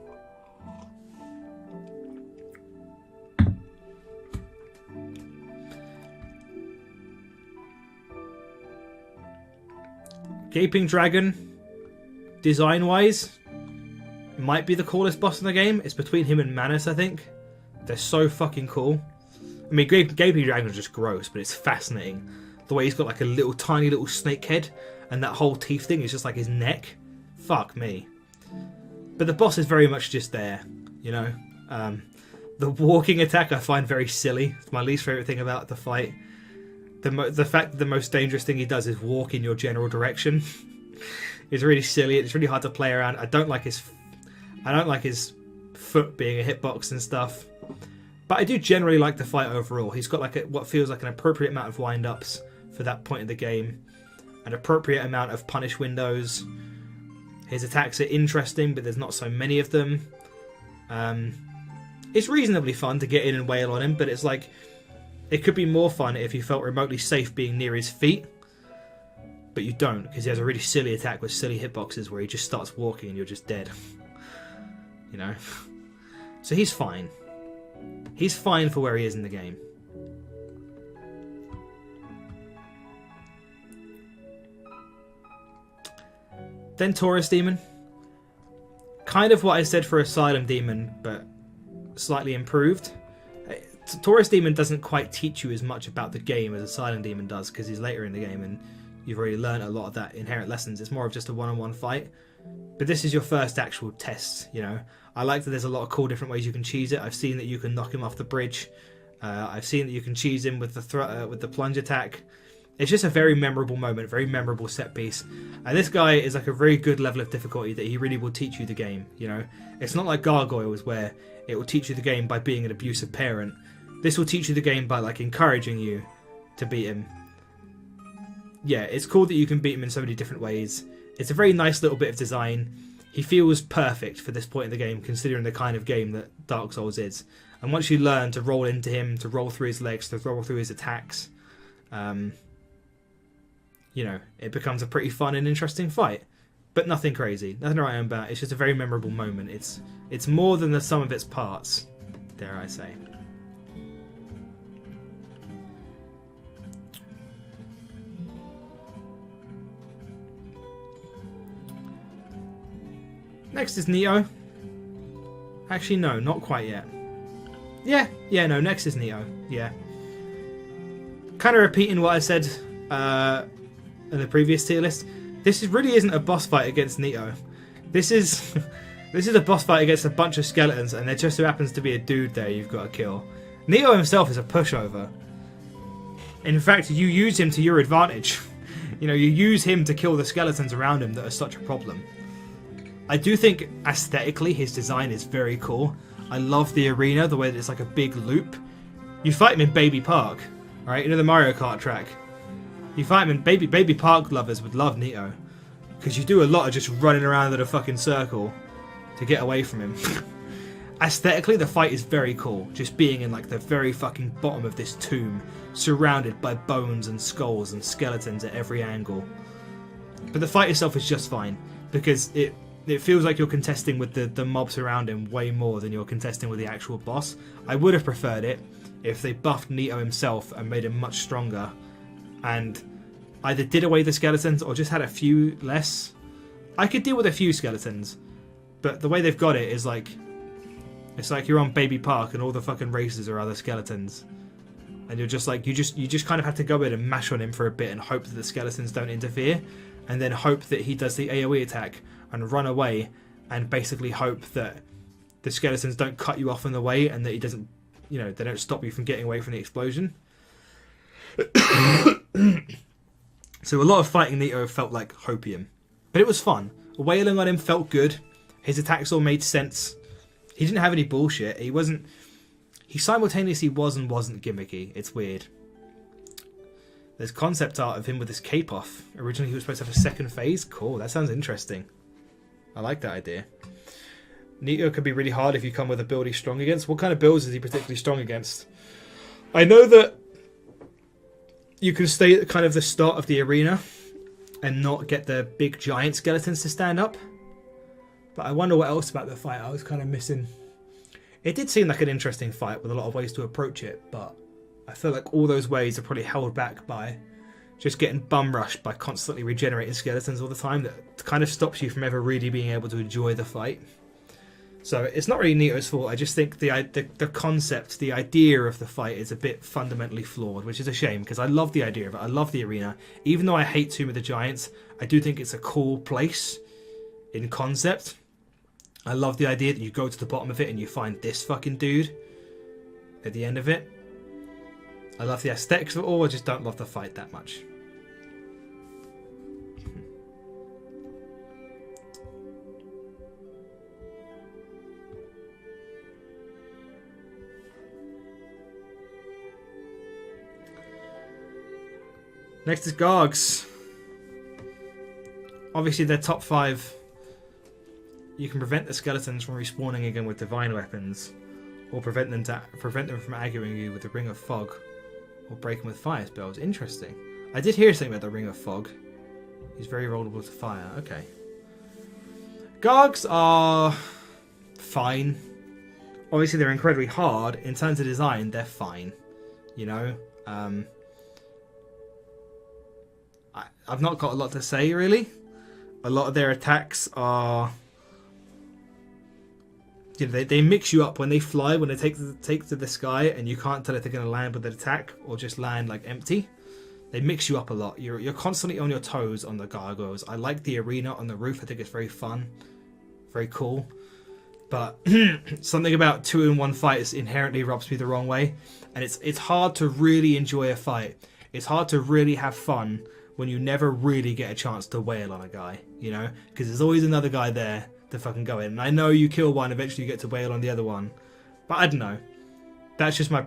Gaping Dragon, design-wise, might be the coolest boss in the game. It's between him and Manus, I think. They're so fucking cool. I mean, Gaping Dragon is just gross, but it's fascinating. The way he's got like a tiny little snake head, and that whole teeth thing is just like his neck. Fuck me. But the boss is very much just there, you know. The walking attack I find very silly. It's my least favourite thing about the fight. The fact that the most dangerous thing he does is walk in your general direction. It's really silly. It's really hard to play around. I don't like his foot being a hitbox and stuff. But I do generally like the fight overall. He's got like what feels like an appropriate amount of wind-ups for that point in the game. An appropriate amount of punish windows. His attacks are interesting, but there's not so many of them. It's reasonably fun to get in and wail on him, but it's like, it could be more fun if you felt remotely safe being near his feet. But you don't, because he has a really silly attack with silly hitboxes where he just starts walking and you're just dead. You know? So he's fine. He's fine for where he is in the game. Then Taurus Demon. Kind of what I said for Asylum Demon, but slightly improved. Taurus Demon doesn't quite teach you as much about the game as Asylum Demon does, because he's later in the game and you've already learned a lot of that inherent lessons. It's more of just a one-on-one fight. But this is your first actual test, you know. I like that there's a lot of cool different ways you can cheese it. I've seen that you can knock him off the bridge. I've seen that you can cheese him with the plunge attack. It's just a very memorable moment, very memorable set piece. And this guy is like a very good level of difficulty that he really will teach you the game, you know. It's not like Gargoyles where it will teach you the game by being an abusive parent. This will teach you the game by like encouraging you to beat him. Yeah, it's cool that you can beat him in so many different ways. It's a very nice little bit of design. He feels perfect for this point in the game, considering the kind of game that Dark Souls is. And once you learn to roll into him, to roll through his legs, to roll through his attacks, you know, it becomes a pretty fun and interesting fight. But nothing crazy, nothing to write home about. It's just a very memorable moment. It's more than the sum of its parts, dare I say. Next is Neo. Actually, no, not quite yet. Yeah, no, next is Neo. Yeah. Kind of repeating what I said in the previous tier list. Really isn't a boss fight against Neo. This is a boss fight against a bunch of skeletons, and there just so happens to be a dude there you've got to kill. Neo himself is a pushover. In fact, you use him to your advantage. You use him to kill the skeletons around him that are such a problem. I do think aesthetically his design is very cool. I love the arena, the way that it's like a big loop. You fight him in Baby Park, right? The Mario Kart track. You fight him in Baby Park lovers would love Neo. Because you do a lot of just running around in a fucking circle to get away from him. Aesthetically, the fight is very cool. Just being in like the very fucking bottom of this tomb, surrounded by bones and skulls and skeletons at every angle. But the fight itself is just fine, because it feels like you're contesting with the mobs around him way more than you're contesting with the actual boss. I would have preferred it if they buffed Neo himself and made him much stronger, and either did away the skeletons or just had a few less. I could deal with a few skeletons, but the way they've got it is like, it's like you're on Baby Park and all the fucking races are other skeletons, and you're just like, you just kind of have to go in and mash on him for a bit and hope that the skeletons don't interfere, and then hope that he does the AoE attack and run away, and basically hope that the skeletons don't cut you off on the way, and that he doesn't, they don't stop you from getting away from the explosion. So a lot of fighting Neo felt like hopium, but it was fun. Wailing on him felt good. His attacks all made sense. He didn't have any bullshit. He simultaneously was and wasn't gimmicky. It's weird. There's concept art of him with his cape off. Originally he was supposed to have a second phase. Cool, that sounds interesting. I like that idea. Neo could be really hard if you come with a build he's strong against. What kind of builds is he particularly strong against? I know that you can stay at kind of the start of the arena and not get the big giant skeletons to stand up. But I wonder what else about the fight I was kind of missing. It did seem like an interesting fight with a lot of ways to approach it, but I feel like all those ways are probably held back by just getting bum rushed by constantly regenerating skeletons all the time. That kind of stops you from ever really being able to enjoy the fight. So it's not really Neo's fault. I just think the concept, the idea of the fight is a bit fundamentally flawed, which is a shame, because I love the idea of it. I love the arena. Even though I hate Tomb of the Giants, I do think it's a cool place in concept. I love the idea that you go to the bottom of it and you find this fucking dude at the end of it. I love the aesthetics of it all, I just don't love the fight that much. Next is Gargs. Obviously they're top 5. You can prevent the skeletons from respawning again with divine weapons, or prevent them from aggroing you with the Ring of Fog, or break them with fire spells. Interesting. I did hear something about the Ring of Fog. He's very vulnerable to fire. Okay. Gargs are fine. Obviously they're incredibly hard. In terms of design, they're fine. I've not got a lot to say, really. A lot of their attacks are... they mix you up when they fly, when they take to the sky, and you can't tell if they're going to land with an attack or just land like empty. They mix you up a lot. You're constantly on your toes on the gargoyles. I like the arena on the roof. I think it's very fun, very cool. But something about 2-in-1 fights inherently rubs me the wrong way, and it's hard to really enjoy a fight. It's hard to really have fun when you never really get a chance to wail on a guy, because there's always another guy there to fucking go in. And I know you kill one, eventually you get to wail on the other one. But I don't know. That's just my...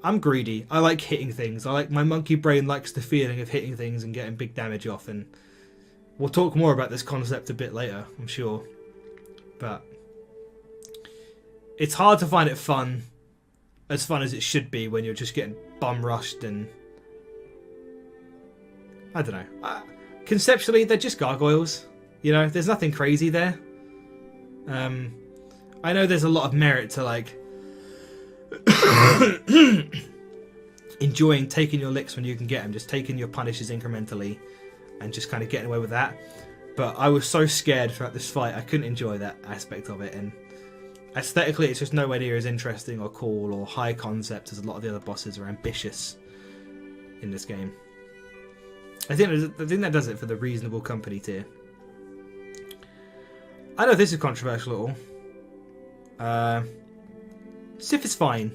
I'm greedy. I like hitting things. My monkey brain likes the feeling of hitting things and getting big damage off. And we'll talk more about this concept a bit later, I'm sure. But it's hard to find it fun, as fun as it should be, when you're just getting bum rushed and... I don't know. Conceptually, they're just gargoyles. There's nothing crazy there. I know there's a lot of merit to enjoying taking your licks when you can get them, just taking your punishes incrementally and just kind of getting away with that. But I was so scared throughout this fight, I couldn't enjoy that aspect of it, and aesthetically, it's just nowhere near as interesting or cool or high concept as a lot of the other bosses are ambitious in this game. I think that does it for the reasonable company tier. I know this is controversial at all. Sif is fine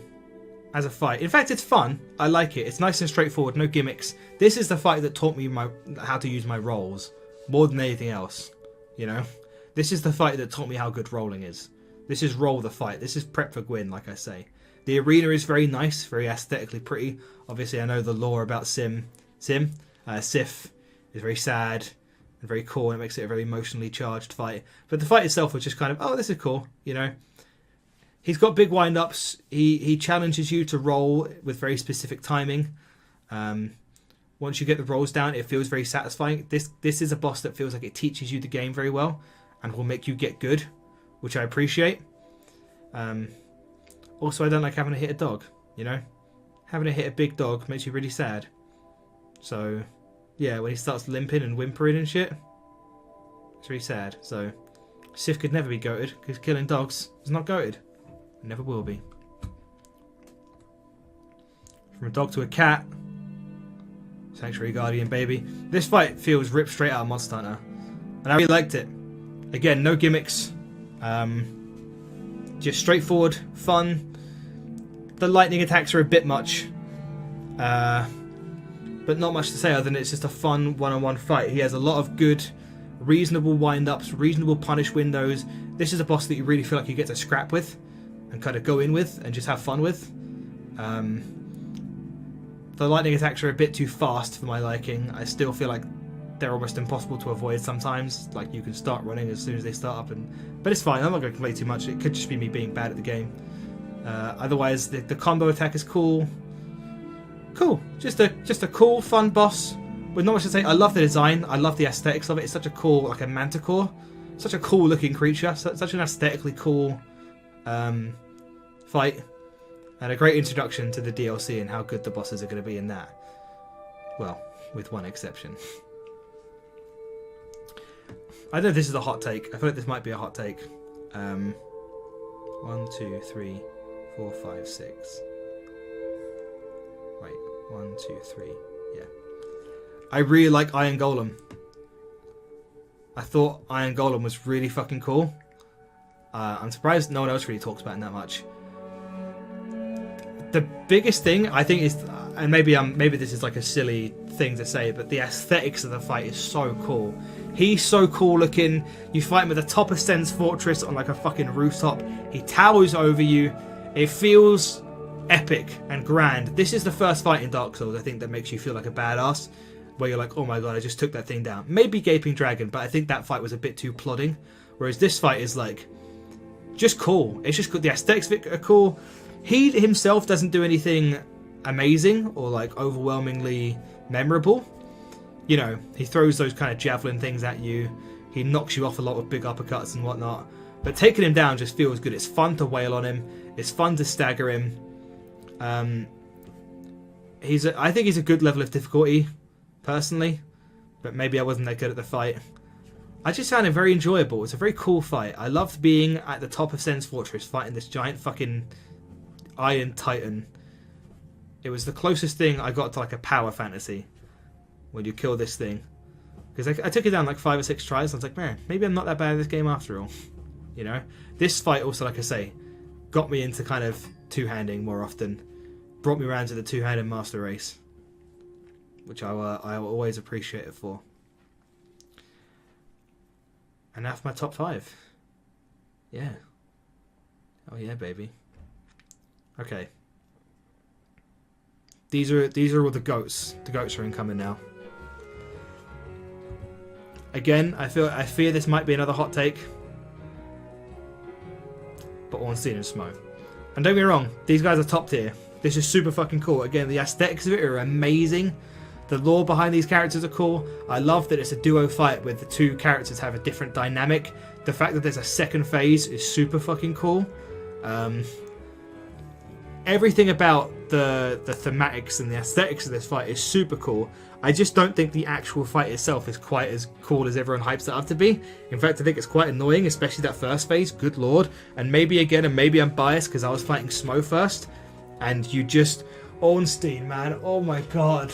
as a fight. In fact, it's fun. I like it. It's nice and straightforward, no gimmicks. This is the fight that taught me how to use my rolls more than anything else. You know, this is the fight that taught me how good rolling is. This is roll the fight. This is prep for Gwyn, like I say. The arena is very nice, very aesthetically pretty. Obviously, I know the lore about Sif is very sad and very cool, and it makes it a very emotionally charged fight. But the fight itself was just kind of, oh, this is cool, you know. He's got big wind-ups. He challenges you to roll with very specific timing. Once you get the rolls down, it feels very satisfying. This is a boss that feels like it teaches you the game very well and will make you get good, which I appreciate. Also, I don't like having to hit a dog, you know? Having to hit a big dog makes you really sad. So, yeah, when he starts limping and whimpering and shit, it's really sad. So, Sif could never be goated, because killing dogs is not goated. Never will be. From a dog to a cat. Sanctuary Guardian, baby. This fight feels ripped straight out of Monster Hunter. And I really liked it. Again, no gimmicks. Just straightforward, fun. The lightning attacks are a bit much. But not much to say other than it's just a fun one-on-one fight. He has a lot of good, reasonable wind-ups, reasonable punish windows. This is a boss that you really feel like you get to scrap with and kind of go in with and just have fun with. The lightning attacks are a bit too fast for my liking. I still feel like they're almost impossible to avoid sometimes. Like, you can start running as soon as they start up, but it's fine. I'm not going to complain too much. It could just be me being bad at the game. Otherwise, the combo attack is cool. Cool. Just a cool, fun boss with not much to say. I love the design. I love the aesthetics of it. It's such a cool, like a manticore. Such a cool looking creature. Such an aesthetically cool fight. And a great introduction to the DLC and how good the bosses are going to be in that. Well, with one exception. I know this is a hot take. I feel like this might be a hot take. 1, 2, 3, 4, 5, 6. Wait, 1, 2, 3. Yeah. I really like Iron Golem. I thought Iron Golem was really fucking cool. I'm surprised no one else really talks about it that much. The biggest thing I think is, and maybe this is like a silly thing to say, but the aesthetics of the fight is so cool. He's so cool looking. You fight him at the top of Sen's fortress on like a fucking rooftop. He towers over you. It feels epic and grand. This is the first fight in Dark Souls, I think, that makes you feel like a badass, where you're like, oh my god, I just took that thing down. Maybe Gaping Dragon, but I think that fight was a bit too plodding. Whereas this fight is like just cool. It's just good. The aesthetics of it are cool. He himself doesn't do anything amazing or like overwhelmingly memorable. You know, he throws those kind of javelin things at you. He knocks you off a lot with big uppercuts and whatnot. But taking him down just feels good. It's fun to wail on him. It's fun to stagger him. I think he's a good level of difficulty, personally. But maybe I wasn't that good at the fight. I just found it very enjoyable. It's a very cool fight. I loved being at the top of Sen's fortress fighting this giant fucking Iron Titan. It was the closest thing I got to like a power fantasy when you kill this thing. Because I took it down like 5 or 6 tries. I was like, man, maybe I'm not that bad at this game after all. You know? This fight also, like I say, got me into kind of two-handing more often. Brought me around to the two-handed master race. Which I always appreciate it for. And now for my top 5. Yeah. Oh yeah, baby. Okay. These are all the goats. The goats are incoming now. Again, I fear this might be another hot take. But on Scene and Smoke. And don't get me wrong, these guys are top tier. This is super fucking cool. Again, the aesthetics of it are amazing. The lore behind these characters are cool. I love that it's a duo fight where the two characters have a different dynamic. The fact that there's a second phase is super fucking cool. everything about the thematics and the aesthetics of this fight is super cool. I just don't think the actual fight itself is quite as cool as everyone hypes it up to be. In fact, I think it's quite annoying, especially that first phase. Good lord. And maybe again, and maybe I'm biased because I was fighting Smo first, and you just Ornstein, man. Oh my god.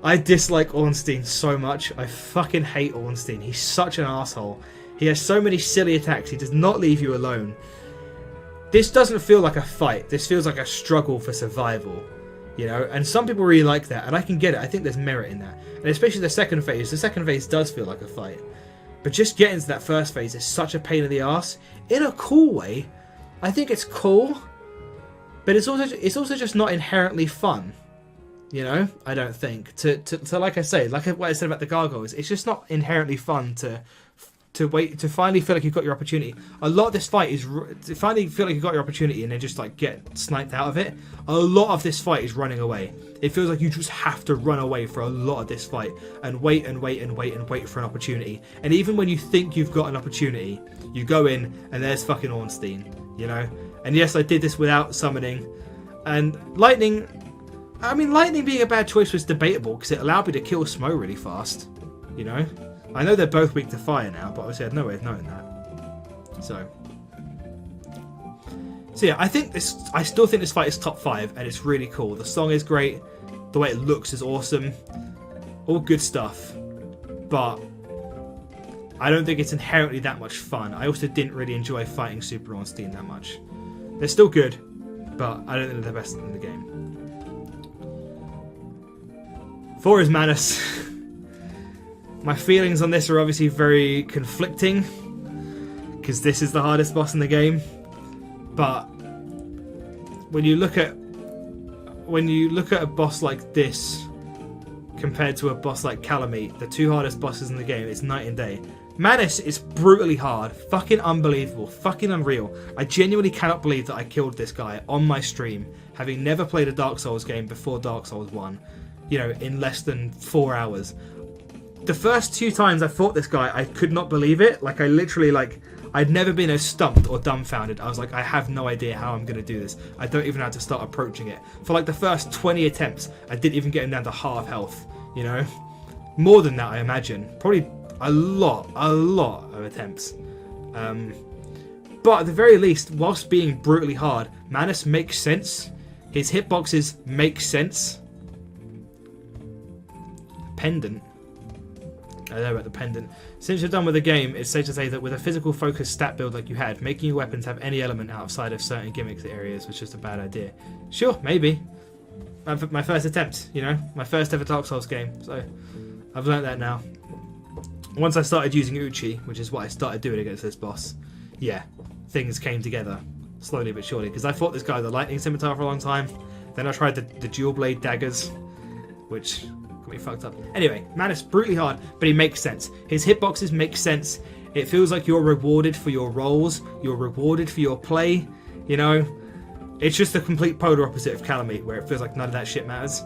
I dislike Ornstein so much. I fucking hate Ornstein. He's such an asshole. He has so many silly attacks. He does not leave you alone. This doesn't feel like a fight. This feels like a struggle for survival. You know, and some people really like that, and I can get it. I think there's merit in that. And especially the second phase. The second phase does feel like a fight. But just getting to that first phase is such a pain in the ass. In a cool way. I think it's cool. But it's also just not inherently fun. You know? I don't think. To like I say, like what I said about the gargoyles, it's just not inherently fun to wait to finally feel like you've got your opportunity. A lot of this fight is to finally feel like you've got your opportunity and then just like get sniped out of it. A lot of this fight is running away. It feels like you just have to run away for a lot of this fight and wait and wait and wait and wait for an opportunity. And even when you think you've got an opportunity, you go in and there's fucking Ornstein, you know? And yes, I did this without summoning. And lightning, I mean, lightning being a bad choice was debatable because it allowed me to kill Smo really fast, you know? I know they're both weak to fire now, but obviously I had no way of knowing that. So yeah, I still think this fight is top 5, and it's really cool. The song is great, the way it looks is awesome, all good stuff. But I don't think it's inherently that much fun. I also didn't really enjoy fighting Super Ornstein that much. They're still good, but I don't think they're the best in the game. 4 is Manus. My feelings on this are obviously very conflicting because this is the hardest boss in the game. But when you look at a boss like this compared to a boss like Calamite, the 2 hardest bosses in the game, it's night and day. Manus is brutally hard, fucking unbelievable, fucking unreal. I genuinely cannot believe that I killed this guy on my stream, having never played a Dark Souls game before Dark Souls 1, you know, in less than 4 hours. The first 2 times I fought this guy, I could not believe it. Like, I literally, like, I'd never been as stumped or dumbfounded. I was like, I have no idea how I'm going to do this. I don't even know how to start approaching it. For, like, the first 20 attempts, I didn't even get him down to half health, you know? More than that, I imagine. Probably a lot of attempts. But at the very least, whilst being brutally hard, Manus makes sense. His hitboxes make sense. Pendant. I don't know about the pendant. Since you're done with the game, it's safe to say that with a physical focused stat build like you had, making your weapons have any element outside of certain gimmicks areas was just a bad idea. Sure, maybe. My first attempt, you know? My first ever Dark Souls game, so I've learnt that now. Once I started using Uchi, which is what I started doing against this boss, yeah, things came together, slowly but surely. Because I fought this guy with the lightning scimitar for a long time, then I tried the dual blade daggers, which got me fucked up. Anyway, Manus brutally hard, but he makes sense. His hitboxes make sense. It feels like you're rewarded for your roles, you're rewarded for your play, you know? It's just the complete polar opposite of Calamite, where it feels like none of that shit matters.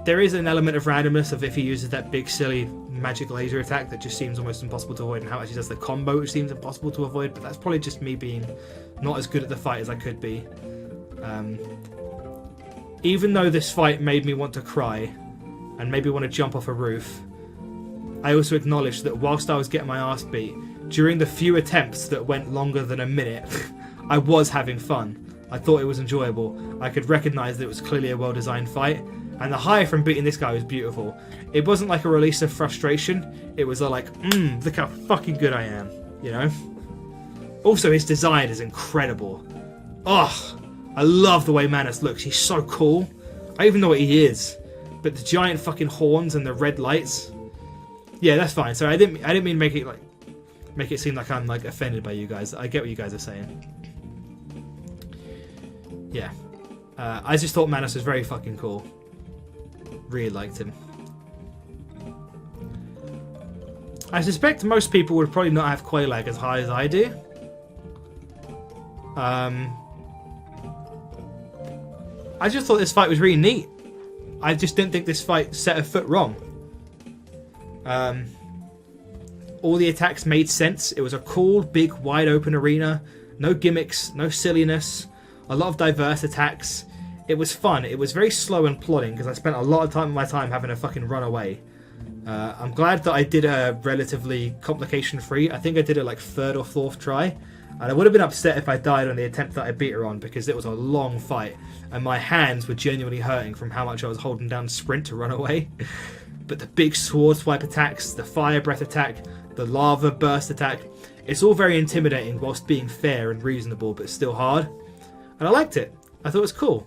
There is an element of randomness of if he uses that big silly magic laser attack that just seems almost impossible to avoid, and how he does the combo which seems impossible to avoid, but that's probably just me being not as good at the fight as I could be. Even though this fight made me want to cry and made me want to jump off a roof, I also acknowledged that whilst I was getting my ass beat, during the few attempts that went longer than a minute, I was having fun. I thought it was enjoyable. I could recognise that it was clearly a well-designed fight, and the high from beating this guy was beautiful. It wasn't like a release of frustration, it was a like, look how fucking good I am, you know? Also, his design is incredible. Oh, I love the way Manus looks, he's so cool. I even know what he is, but the giant fucking horns and the red lights. Yeah, that's fine. So I didn't mean make it seem like I'm like offended by you guys. I get what you guys are saying. Yeah. I just thought Manus was very fucking cool. Really liked him. I suspect most people would probably not have Quelaag as high as I do. I just thought this fight was really neat. I just didn't think this fight set a foot wrong. All the attacks made sense. It was a cool, big, wide open arena. No gimmicks, no silliness. a lot of diverse attacks. It was fun. It was very slow and plodding because I spent a lot of my time having to fucking run away. I'm glad that I did a relatively complication-free. I think I did it like 3rd or 4th try. And I would have been upset if I died on the attempt that I beat her on because it was a long fight. And my hands were genuinely hurting from how much I was holding down sprint to run away. But the big sword swipe attacks, the fire breath attack, the lava burst attack, it's all very intimidating whilst being fair and reasonable but still hard. And I liked it. I thought it was cool.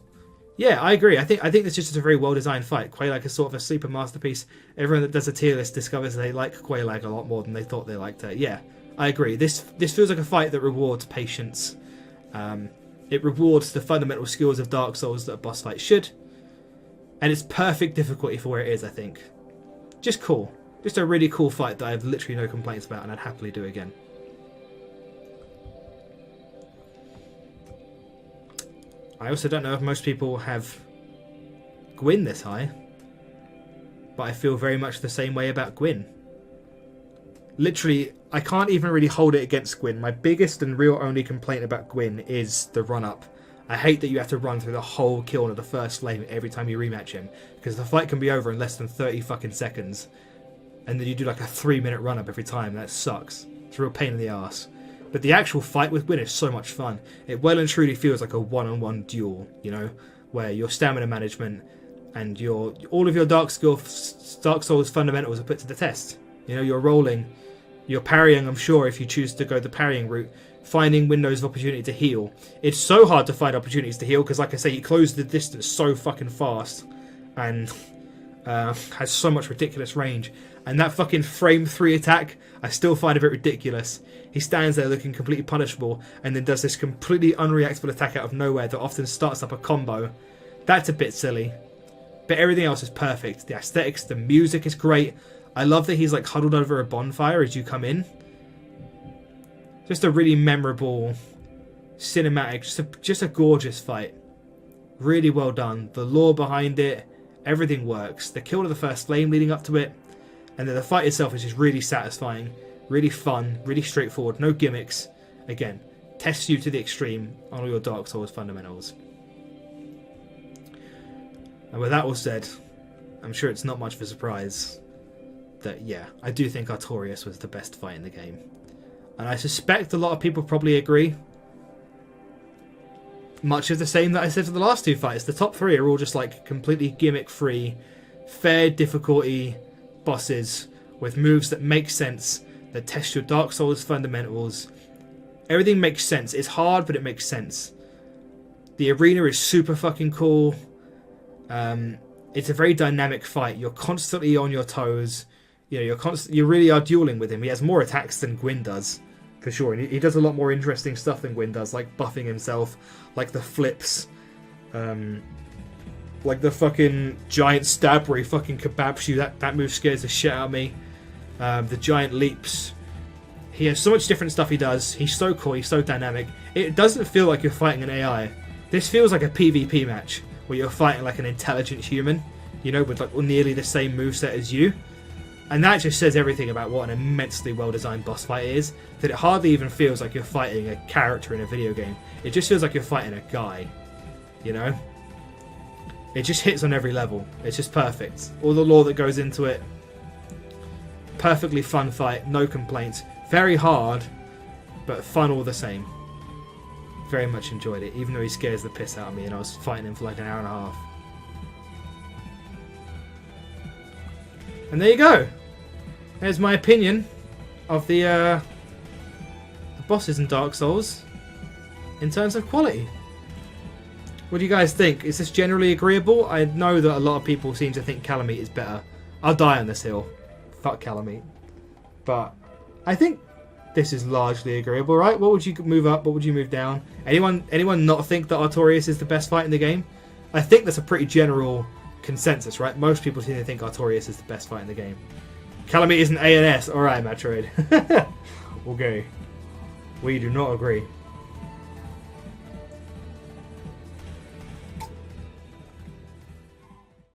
Yeah, I agree. I think this is just a very well-designed fight. Quelaag is sort of a super masterpiece. Everyone that does a tier list discovers they like Quelaag a lot more than they thought they liked her. Yeah, I agree. This feels like a fight that rewards patience. It rewards the fundamental skills of Dark Souls that a boss fight should. And it's perfect difficulty for where it is, I think. Just cool. Just a really cool fight that I have literally no complaints about and I'd happily do again. I also don't know if most people have Gwyn this high, but I feel very much the same way about Gwyn. Literally, I can't even really hold it against Gwyn. My biggest and real only complaint about Gwyn is the run-up. I hate that you have to run through the whole kill of the first flame every time you rematch him, because the fight can be over in less than 30 fucking seconds, and then you do like a 3-minute run-up every time. That sucks. It's a real pain in the ass. But the actual fight with Gwyn is so much fun. It well and truly feels like a one-on-one duel, you know, where your stamina management and all of your Dark Souls fundamentals are put to the test. You know, you're rolling, you're parrying, I'm sure, if you choose to go the parrying route, finding windows of opportunity to heal. It's so hard to find opportunities to heal because, like I say, he closed the distance so fucking fast and has so much ridiculous range. And that fucking frame 3 attack, I still find a bit ridiculous. He stands there looking completely punishable and then does this completely unreactable attack out of nowhere that often starts up a combo. That's a bit silly. But everything else is perfect. The aesthetics, the music is great. I love that he's like huddled over a bonfire as you come in. Just a really memorable, cinematic, just a gorgeous fight. Really well done. The lore behind it, everything works. The kill of the first flame leading up to it, and then the fight itself is just really satisfying, really fun, really straightforward, no gimmicks. Again, tests you to the extreme on all your Dark Souls fundamentals. And with that all said, I'm sure it's not much of a surprise that, yeah, I do think Artorias was the best fight in the game. And I suspect a lot of people probably agree. Much of the same that I said for the last 2 fights. The top 3 are all just like completely gimmick-free, fair difficulty bosses with moves that make sense, that test your Dark Souls fundamentals. Everything makes sense. It's hard, but it makes sense. The arena is super fucking cool. It's a very dynamic fight. You're constantly on your toes. You know, you really are dueling with him. He has more attacks than Gwyn does, for sure. And he does a lot more interesting stuff than Gwyn does, like buffing himself, like the flips, like the fucking giant stab where he fucking kebabs you. That move scares the shit out of me. The giant leaps. He has so much different stuff he does. He's so cool. He's so dynamic. It doesn't feel like you're fighting an AI. This feels like a PvP match where you're fighting like an intelligent human, you know, with like nearly the same moveset as you. And that just says everything about what an immensely well-designed boss fight is, that it hardly even feels like you're fighting a character in a video game. It just feels like you're fighting a guy, you know? It just hits on every level. It's just perfect. All the lore that goes into it. Perfectly fun fight, no complaints. Very hard, but fun all the same. Very much enjoyed it, even though he scares the piss out of me and I was fighting him for like an hour and a half. And there you go. There's my opinion of the bosses in Dark Souls in terms of quality. What do you guys think? Is this generally agreeable? I know that a lot of people seem to think Calamite is better. I'll die on this hill. Fuck Calamite. But I think this is largely agreeable, right? What would you move up? What would you move down? Anyone not think that Artorias is the best fight in the game? I think that's a pretty general consensus, right? Most people seem to think Artorias is the best fight in the game. Calamite isn't A and S. Alright, Metroid. Okay. We do not agree.